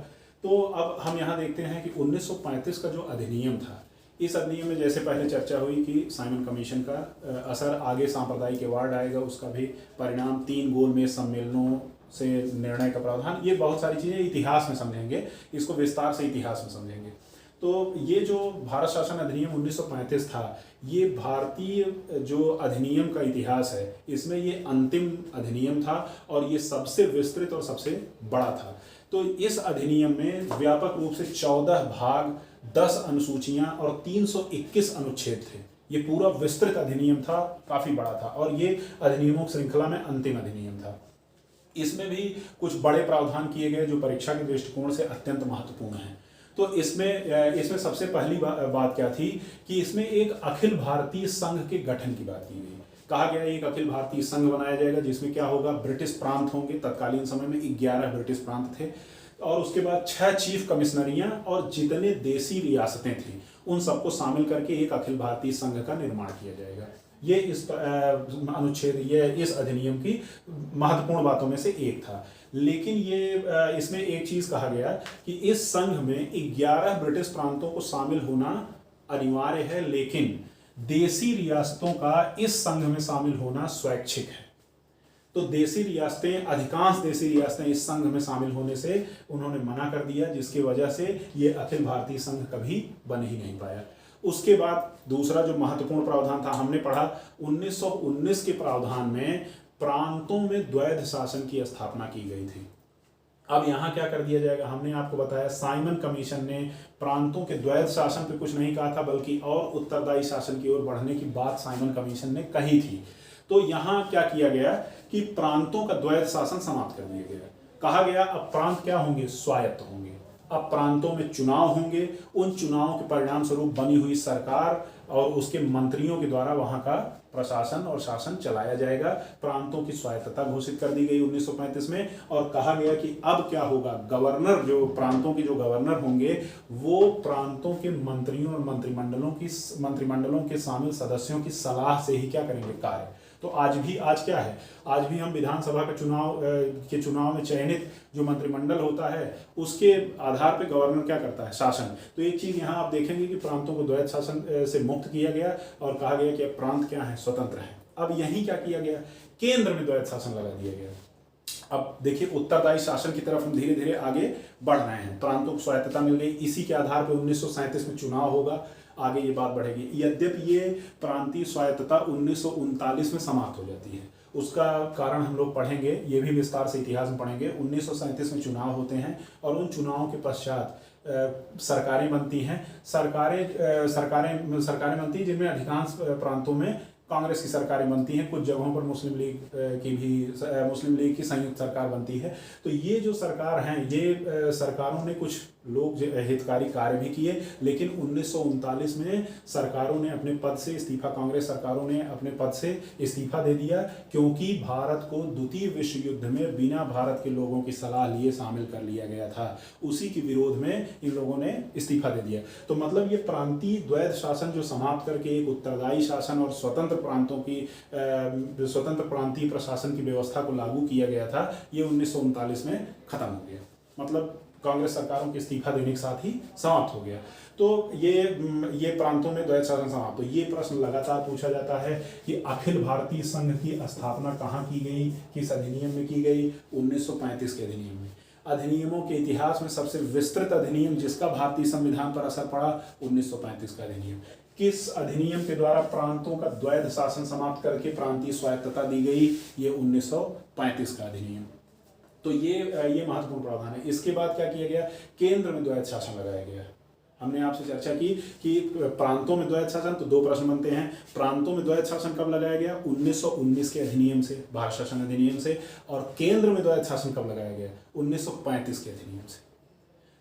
तो अब हम यहाँ देखते हैं कि 1935 का जो अधिनियम था, इस अधिनियम में जैसे पहले चर्चा हुई कि साइमन कमीशन का असर आगे सांप्रदायिक अवार्ड आएगा, उसका भी परिणाम 3 गोलमेज सम्मेलनों से निर्णय का प्रावधान, ये बहुत सारी चीज़ें इतिहास में समझेंगे, इसको विस्तार से इतिहास में समझेंगे। तो ये जो भारत शासन अधिनियम 1935 था, ये भारतीय जो अधिनियम का इतिहास है इसमें ये अंतिम अधिनियम था और ये सबसे विस्तृत और सबसे बड़ा था। तो इस अधिनियम में व्यापक रूप से 14 भाग, 10 अनुसूचियां और 321 अनुच्छेद थे। ये पूरा विस्तृत अधिनियम था, काफी बड़ा था, और ये अधिनियमों की श्रृंखला में अंतिम अधिनियम था। इसमें भी कुछ बड़े प्रावधान किए गए जो परीक्षा के दृष्टिकोण से अत्यंत महत्वपूर्ण हैं। तो इसमें सबसे पहली बात क्या थी कि इसमें एक अखिल भारतीय संघ के गठन की बात की गई। कहा गया एक अखिल भारतीय संघ बनाया जाएगा जिसमें क्या होगा, ब्रिटिश प्रांत होंगे। तत्कालीन समय में 11 ब्रिटिश प्रांत थे, और उसके बाद 6 चीफ कमिश्नरियां और जितने देसी रियासतें थी उन सबको शामिल करके एक अखिल भारतीय संघ का निर्माण किया जाएगा। ये इस अनुच्छेद, ये इस अधिनियम की महत्वपूर्ण बातों में से एक था। लेकिन ये इसमें एक चीज कहा गया कि इस संघ में 11 ब्रिटिश प्रांतों को शामिल होना अनिवार्य है, लेकिन देसी रियासतों का इस संघ में शामिल होना स्वैच्छिक है। तो देसी रियासतें, अधिकांश देसी रियासतें इस संघ में शामिल होने से उन्होंने मना कर दिया, जिसकी वजह से ये अखिल भारतीय संघ कभी बन ही नहीं पाया। उसके बाद दूसरा जो महत्वपूर्ण प्रावधान था, हमने पढ़ा 1919 के प्रावधान में प्रांतों में द्वैध शासन की स्थापना की गई थी। अब यहाँ क्या कर दिया जाएगा, हमने आपको बताया साइमन कमीशन ने प्रांतों के द्वैध शासन पे कुछ नहीं कहा था, बल्कि और उत्तरदायी शासन की ओर बढ़ने की बात साइमन कमीशन ने कही थी। तो यहाँ क्या किया गया कि प्रांतों का द्वैध शासन समाप्त कर दिया गया। कहा गया अब प्रांत क्या होंगे, स्वायत्त होंगे। अब प्रांतों में चुनाव होंगे, उन चुनावों के परिणाम स्वरूप बनी हुई सरकार और उसके मंत्रियों के द्वारा वहां का प्रशासन और शासन चलाया जाएगा। प्रांतों की स्वायत्तता घोषित कर दी गई 1935 में, और कहा गया कि अब क्या होगा, गवर्नर, जो प्रांतों के जो गवर्नर होंगे वो प्रांतों के मंत्रियों और मंत्रिमंडलों के शामिल सदस्यों की सलाह से ही क्या करेंगे, कार्य। तो आज क्या है, आज भी हम विधानसभा के चुनाव में चयनित जो मंत्रिमंडल होता है उसके आधार पे गवर्नर क्या करता है, शासन। तो एक चीज यहाँ आप देखेंगे कि प्रांतों को द्वैध शासन से मुक्त किया गया और कहा गया कि अब प्रांत क्या है, स्वतंत्र है। अब यही क्या किया गया, केंद्र में द्वैध शासन लगा दिया गया। अब देखिए उत्तरदायी शासन की तरफ हम धीरे धीरे आगे बढ़ रहे हैं। प्रांतों को स्वायत्तता मिल गई, इसी के आधार पर 1937 में चुनाव होगा, आगे ये बात बढ़ेगी। यद्यपि ये प्रांतीय स्वायत्तता 1939 में समाप्त हो जाती है, उसका कारण हम लोग पढ़ेंगे, ये भी विस्तार से इतिहास में पढ़ेंगे। 1937 में चुनाव होते हैं और उन चुनावों के पश्चात सरकारें बनती हैं। सरकारें बनती हैं जिनमें अधिकांश प्रांतों में कांग्रेस की सरकारें बनती हैं, कुछ जगहों पर मुस्लिम लीग की संयुक्त सरकार बनती है। तो ये जो सरकार हैं, ये सरकारों ने कुछ लोग हितकारी कार्य भी किए, लेकिन 1939 में सरकारों ने अपने पद से इस्तीफा, कांग्रेस सरकारों ने अपने पद से इस्तीफा दे दिया, क्योंकि भारत को द्वितीय विश्व युद्ध में बिना भारत के लोगों की सलाह लिए शामिल कर लिया गया था। उसी के विरोध में इन लोगों ने इस्तीफा दे दिया। तो मतलब ये प्रांतीय द्वैध शासन जो समाप्त करके एक उत्तरदायी शासन और स्वतंत्र प्रांतीय प्रशासन की व्यवस्था को लागू किया गया था, ये 1939 में खत्म हो गया। मतलब कांग्रेस सरकारों के इस्तीफा देने के साथ ही समाप्त हो गया। तो ये प्रांतों में द्वैध शासन समाप्त। तो ये प्रश्न लगातार पूछा जाता है कि अखिल भारतीय संघ की स्थापना कहाँ की गई, किस अधिनियम में की गई, 1935 के अधिनियम में। अधिनियमों के इतिहास में सबसे विस्तृत अधिनियम जिसका भारतीय संविधान पर असर पड़ा, 1935 का अधिनियम। किस अधिनियम के द्वारा प्रांतों का द्वैध शासन समाप्त करके प्रांतीय स्वायत्तता दी गई, ये 1935 का अधिनियम। तो ये महत्वपूर्ण प्रावधान है। इसके बाद क्या किया गया, केंद्र में द्वैध शासन लगाया गया। हमने आपसे चर्चा की कि प्रांतों में द्वैध शासन, तो दो प्रश्न बनते हैं। प्रांतों में द्वैध शासन कब लगाया गया, 1919 के अधिनियम से, भारत शासन अधिनियम से। और केंद्र में द्वैध शासन कब लगाया गया, 1935 के अधिनियम से।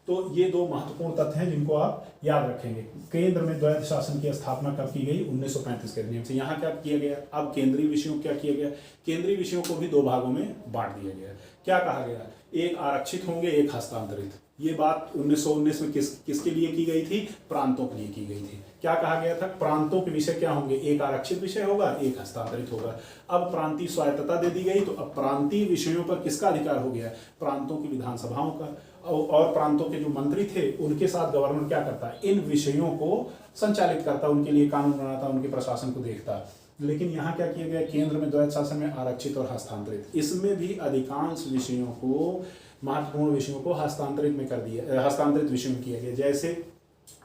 तो ये दो महत्वपूर्ण तथ्य हैं जिनको आप याद रखेंगे। केंद्र में द्वैध शासन की स्थापना कब की गई, 1935 के अधिनियम से। यहाँ क्या किया गया, अब केंद्रीय विषयों को क्या किया गया, केंद्रीय विषयों को भी दो भागों में बांट दिया गया। क्या कहा गया, एक आरक्षित होंगे, एक हस्तांतरित। ये बात 1919 में किसके लिए की गई थी, प्रांतों के लिए की गई थी। क्या कहा गया था, प्रांतों के विषय क्या होंगे, एक आरक्षित विषय होगा, एक हस्तांतरित होगा। अब प्रांतीय स्वायत्तता दे दी गई, तो अब प्रांतीय विषयों पर किसका अधिकार हो गया, प्रांतों की विधानसभाओं का। और प्रांतों के जो मंत्री थे उनके साथ गवर्नर क्या करता है, इन विषयों को संचालित करता, उनके लिए कानून बनाता, उनके प्रशासन को देखता। लेकिन यहाँ क्या किया गया, केंद्र में द्वैध शासन में आरक्षित और हस्तांतरित, इसमें भी अधिकांश विषयों को, महत्वपूर्ण विषयों को हस्तांतरित में कर दिया, हस्तांतरित विषयों में किया गया। जैसे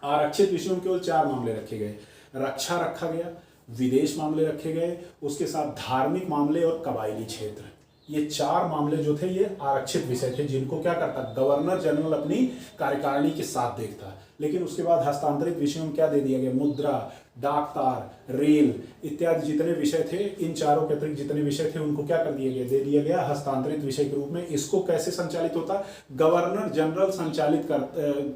आरक्षित विषयों केवल 4 मामले रखे गए, रक्षा रखा गया, विदेश मामले रखे गए, उसके साथ धार्मिक मामले और कबायली क्षेत्र। ये 4 मामले जो थे ये आरक्षित विषय थे, जिनको क्या करता, गवर्नर जनरल अपनी कार्यकारिणी के साथ देखता। लेकिन उसके बाद हस्तांतरित विषयों में क्या दे दिया गया, मुद्रा, डाक तार, रेल इत्यादि जितने विषय थे, इन चारों के अतिरिक्त जितने विषय थे उनको क्या कर दिया गया, दे दिया गया हस्तांतरित विषय के रूप में। इसको कैसे संचालित होता, गवर्नर जनरल संचालित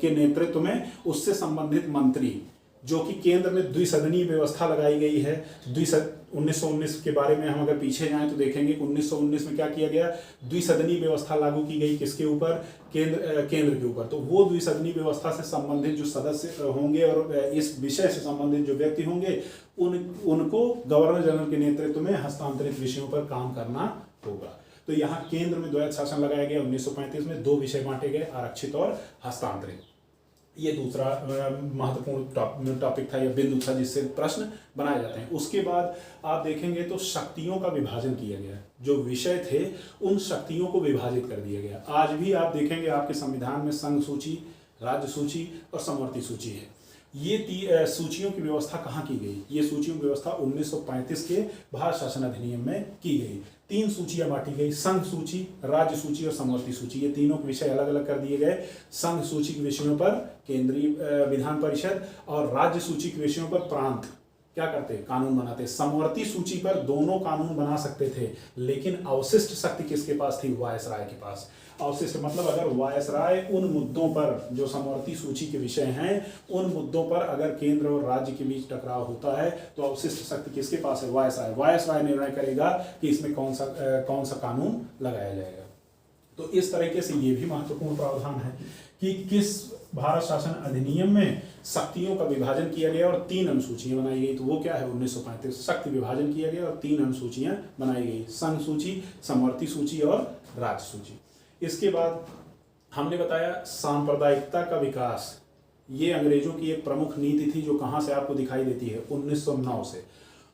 के नेतृत्व में उससे संबंधित मंत्री, जो कि केंद्र में द्विसदनीय व्यवस्था लगाई गई है। 1919 के बारे में हम अगर पीछे जाएं तो देखेंगे कि 1919 में क्या किया गया, द्विसदनीय व्यवस्था लागू की गई। किसके ऊपर, केंद्र के ऊपर। तो वो द्विसदनीय व्यवस्था से संबंधित जो सदस्य होंगे और इस विषय से संबंधित जो व्यक्ति होंगे उनको गवर्नर जनरल के नेतृत्व में हस्तांतरित विषयों पर काम करना होगा। तो यहाँ केंद्र में द्वैध शासन लगाया गया। 1935 में 2 विषय बांटे गए, आरक्षित और हस्तांतरित। ये दूसरा महत्वपूर्ण टॉपिक था या बिंदु था जिससे प्रश्न बनाए जाते हैं। उसके बाद आप देखेंगे तो शक्तियों का विभाजन किया गया। जो विषय थे उन शक्तियों को विभाजित कर दिया गया। आज भी आप देखेंगे आपके संविधान में संघ सूची, राज्य सूची और समवर्ती सूची है। ये सूचियों की व्यवस्था कहाँ की गई, ये सूचियों की व्यवस्था 1935 के भारत शासन अधिनियम में की गई। 3 सूचियां बांटी गई, संघ सूची, राज्य सूची और समवर्ती सूची। ये तीनों के विषय अलग अलग कर दिए गए। संघ सूची के विषयों पर केंद्रीय विधान परिषद और राज्य सूची के विषयों पर प्रांत क्या करते, कानून बनाते। समवर्ती सूची पर दोनों कानून बना सकते थे, लेकिन अवशिष्ट शक्ति किसके पास थी, वायसराय के पास। अवशिष्ट मतलब अगर वायसराय उन मुद्दों पर जो समवर्ती सूची के विषय हैं, उन मुद्दों पर अगर केंद्र और राज्य के बीच टकराव होता है तो अवशिष्ट शक्ति किसके पास है, वायसराय। वायसराय निर्णय करेगा कि इसमें कौन सा कानून लगाया जाएगा। तो इस तरीके से ये भी महत्वपूर्ण प्रावधान है कि किस भारत शासन अधिनियम में शक्तियों का विभाजन किया गया और 3 अनुसूचियां बनाई गई। तो वो क्या है, 1935 शक्ति विभाजन किया गया और 3 अनुसूचियां बनाई गई, संघ सूची, समवर्ती सूची और राज्य सूची। इसके बाद हमने बताया सांप्रदायिकता का विकास। ये अंग्रेजों की एक प्रमुख नीति थी जो कहाँ से आपको दिखाई देती है, 1909 से।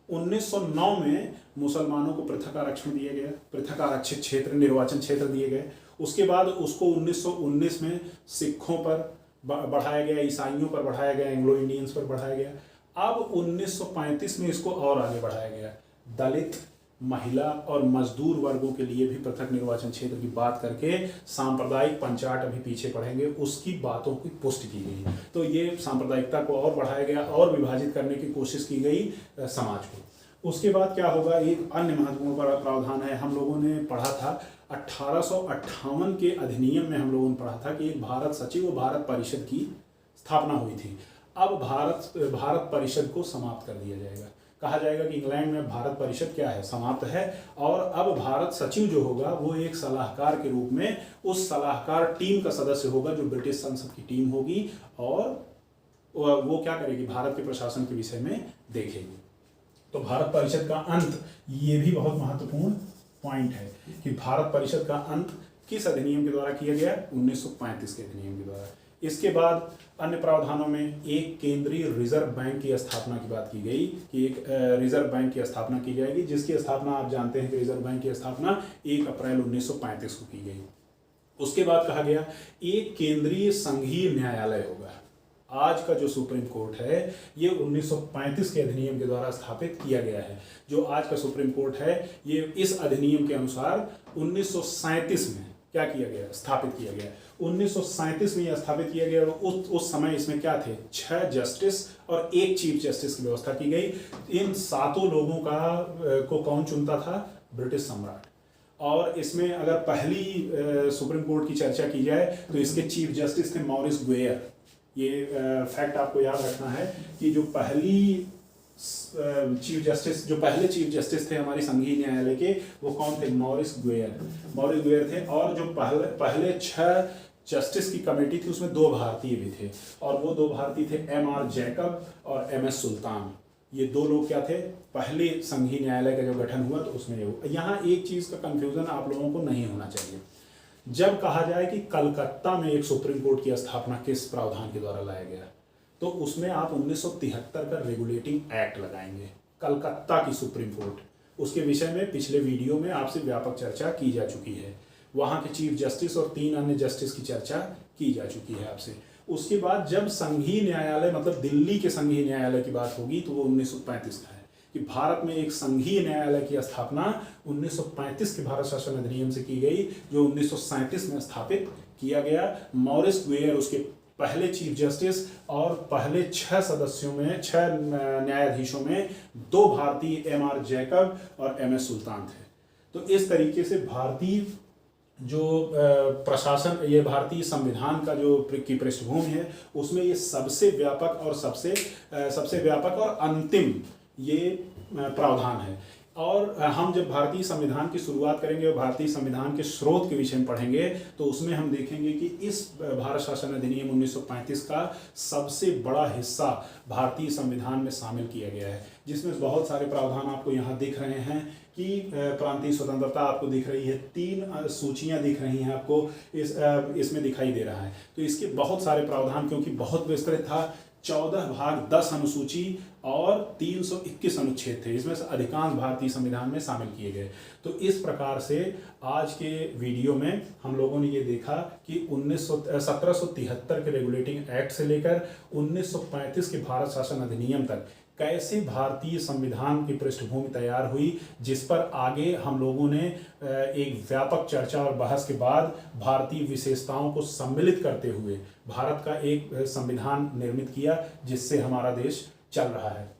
1909 में मुसलमानों को पृथक आरक्षण दिया गया, पृथक आरक्षित क्षेत्र, निर्वाचन क्षेत्र दिए गए। उसके बाद उसको 1919 में सिखों पर बढ़ाया गया, ईसाइयों पर बढ़ाया गया, एंग्लो इंडियंस पर बढ़ाया गया। अब 1935 में इसको और आगे बढ़ाया गया, दलित, महिला और मजदूर वर्गों के लिए भी पृथक निर्वाचन क्षेत्र की बात करके सांप्रदायिक पंचाट, अभी पीछे पढ़ेंगे, उसकी बातों की पुष्टि की गई। तो ये सांप्रदायिकता को और बढ़ाया गया और विभाजित करने की कोशिश की गई समाज को। उसके बाद क्या होगा, एक अन्य महत्वपूर्ण प्रावधान है, हम लोगों ने पढ़ा था 1858 के अधिनियम में हम लोगों ने पढ़ा था कि एक भारत सचिव व भारत परिषद की स्थापना हुई थी। अब भारत परिषद को समाप्त कर दिया जाएगा। कहा जाएगा कि इंग्लैंड में भारत परिषद क्या है, समाप्त है, और अब भारत सचिव जो होगा वो एक सलाहकार के रूप में उस सलाहकार टीम का सदस्य होगा जो ब्रिटिश संसद की टीम होगी, और वो क्या करेगी, भारत के प्रशासन के विषय में देखेगी। तो भारत परिषद का अंत, ये भी बहुत महत्वपूर्ण पॉइंट है कि भारत परिषद का अंत किस अधिनियम के द्वारा किया गया, 1935 के अधिनियम के द्वारा। इसके बाद अन्य प्रावधानों में एक केंद्रीय रिजर्व बैंक की स्थापना की बात की गई कि एक रिजर्व बैंक की स्थापना की जाएगी, जिसकी स्थापना आप जानते हैं कि रिजर्व बैंक की स्थापना 1 अप्रैल 1935 को की गई। उसके बाद कहा गया एक केंद्रीय संघीय न्यायालय होगा। आज का जो सुप्रीम कोर्ट है ये 1935 के अधिनियम के द्वारा स्थापित किया गया है। जो आज का सुप्रीम कोर्ट है ये इस अधिनियम के अनुसार 1937 में क्या किया गया, स्थापित किया गया। 1937 में यह स्थापित किया गया और उस समय इसमें क्या थे, 6 जस्टिस और 1 चीफ जस्टिस की व्यवस्था की गई। इन 7 लोगों को कौन चुनता था, ब्रिटिश सम्राट। और इसमें अगर पहली सुप्रीम कोर्ट की चर्चा की जाए तो इसके चीफ जस्टिस थे मॉरिस गुएयर। ये फैक्ट आपको याद रखना है कि जो पहले चीफ जस्टिस थे हमारे संघीय न्यायालय के, वो कौन थे, मॉरिस गुएयर थे। और जो पहले 6 जस्टिस की कमेटी थी उसमें 2 भारतीय भी थे, और वो 2 भारतीय थे M.R. जैकब और M.S. सुल्तान। ये 2 लोग क्या थे, पहले संघीय न्यायालय का जो गठन हुआ तो उसमें यहाँ एक चीज का कंफ्यूजन आप लोगों को नहीं होना चाहिए। जब कहा जाए कि कलकत्ता में एक सुप्रीम कोर्ट की स्थापना किस प्रावधान के द्वारा लाया गया, तो उसमें आप 1973 का रेगुलेटिंग एक्ट लगाएंगे, कलकत्ता की सुप्रीम कोर्ट। उसके विषय में पिछले वीडियो में आपसे व्यापक चर्चा की जा चुकी है। वहाँ के चीफ जस्टिस और 3 अन्य जस्टिस की चर्चा की जा चुकी है आपसे। उसके बाद जब संघीय न्यायालय मतलब दिल्ली के संघीय न्यायालय की बात होगी तो वो 1935 का है कि भारत में एक संघीय न्यायालय की स्थापना 1935 के भारत शासन अधिनियम से की गई, जो 1937 में स्थापित किया गया। मॉरिस गुएयर उसके पहले चीफ जस्टिस और पहले 6 सदस्यों में 6 न्यायाधीशों में 2 भारतीय एम.आर. जैकब और एम.एस. सुल्तान थे। तो इस तरीके से भारतीय जो प्रशासन, ये भारतीय संविधान का जो की पृष्ठभूमि है, उसमें ये सबसे व्यापक और अंतिम ये प्रावधान है। और हम जब भारतीय संविधान की शुरुआत करेंगे और भारतीय संविधान के स्रोत के विषय में पढ़ेंगे तो उसमें हम देखेंगे कि इस भारत शासन अधिनियम 1935 का सबसे बड़ा हिस्सा भारतीय संविधान में शामिल किया गया है, जिसमें बहुत सारे प्रावधान आपको यहाँ दिख रहे हैं कि प्रांतीय स्वतंत्रता आपको दिख रही है, 3 सूचियाँ दिख रही हैं आपको, इसमें दिखाई दे रहा है। तो इसके बहुत सारे प्रावधान, क्योंकि बहुत विस्तृत था, 14 भाग 10 अनुसूची और 321 अनुच्छेद थे, इसमें से अधिकांश भारतीय संविधान में शामिल किए गए। तो इस प्रकार से आज के वीडियो में हम लोगों ने ये देखा कि 1773 के रेगुलेटिंग एक्ट से लेकर 1935 के भारत शासन अधिनियम तक कैसे भारतीय संविधान की पृष्ठभूमि तैयार हुई, जिस पर आगे हम लोगों ने एक व्यापक चर्चा और बहस के बाद भारतीय विशेषताओं को सम्मिलित करते हुए भारत का एक संविधान निर्मित किया, जिससे हमारा देश चल रहा है।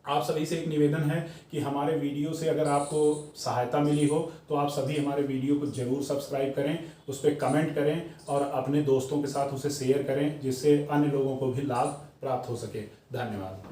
आप सभी से एक निवेदन है कि हमारे वीडियो से अगर आपको सहायता मिली हो तो आप सभी हमारे वीडियो को जरूर सब्सक्राइब करें, उस पर कमेंट करें और अपने दोस्तों के साथ उसे शेयर करें, जिससे अन्य लोगों को भी लाभ प्राप्त हो सके। धन्यवाद।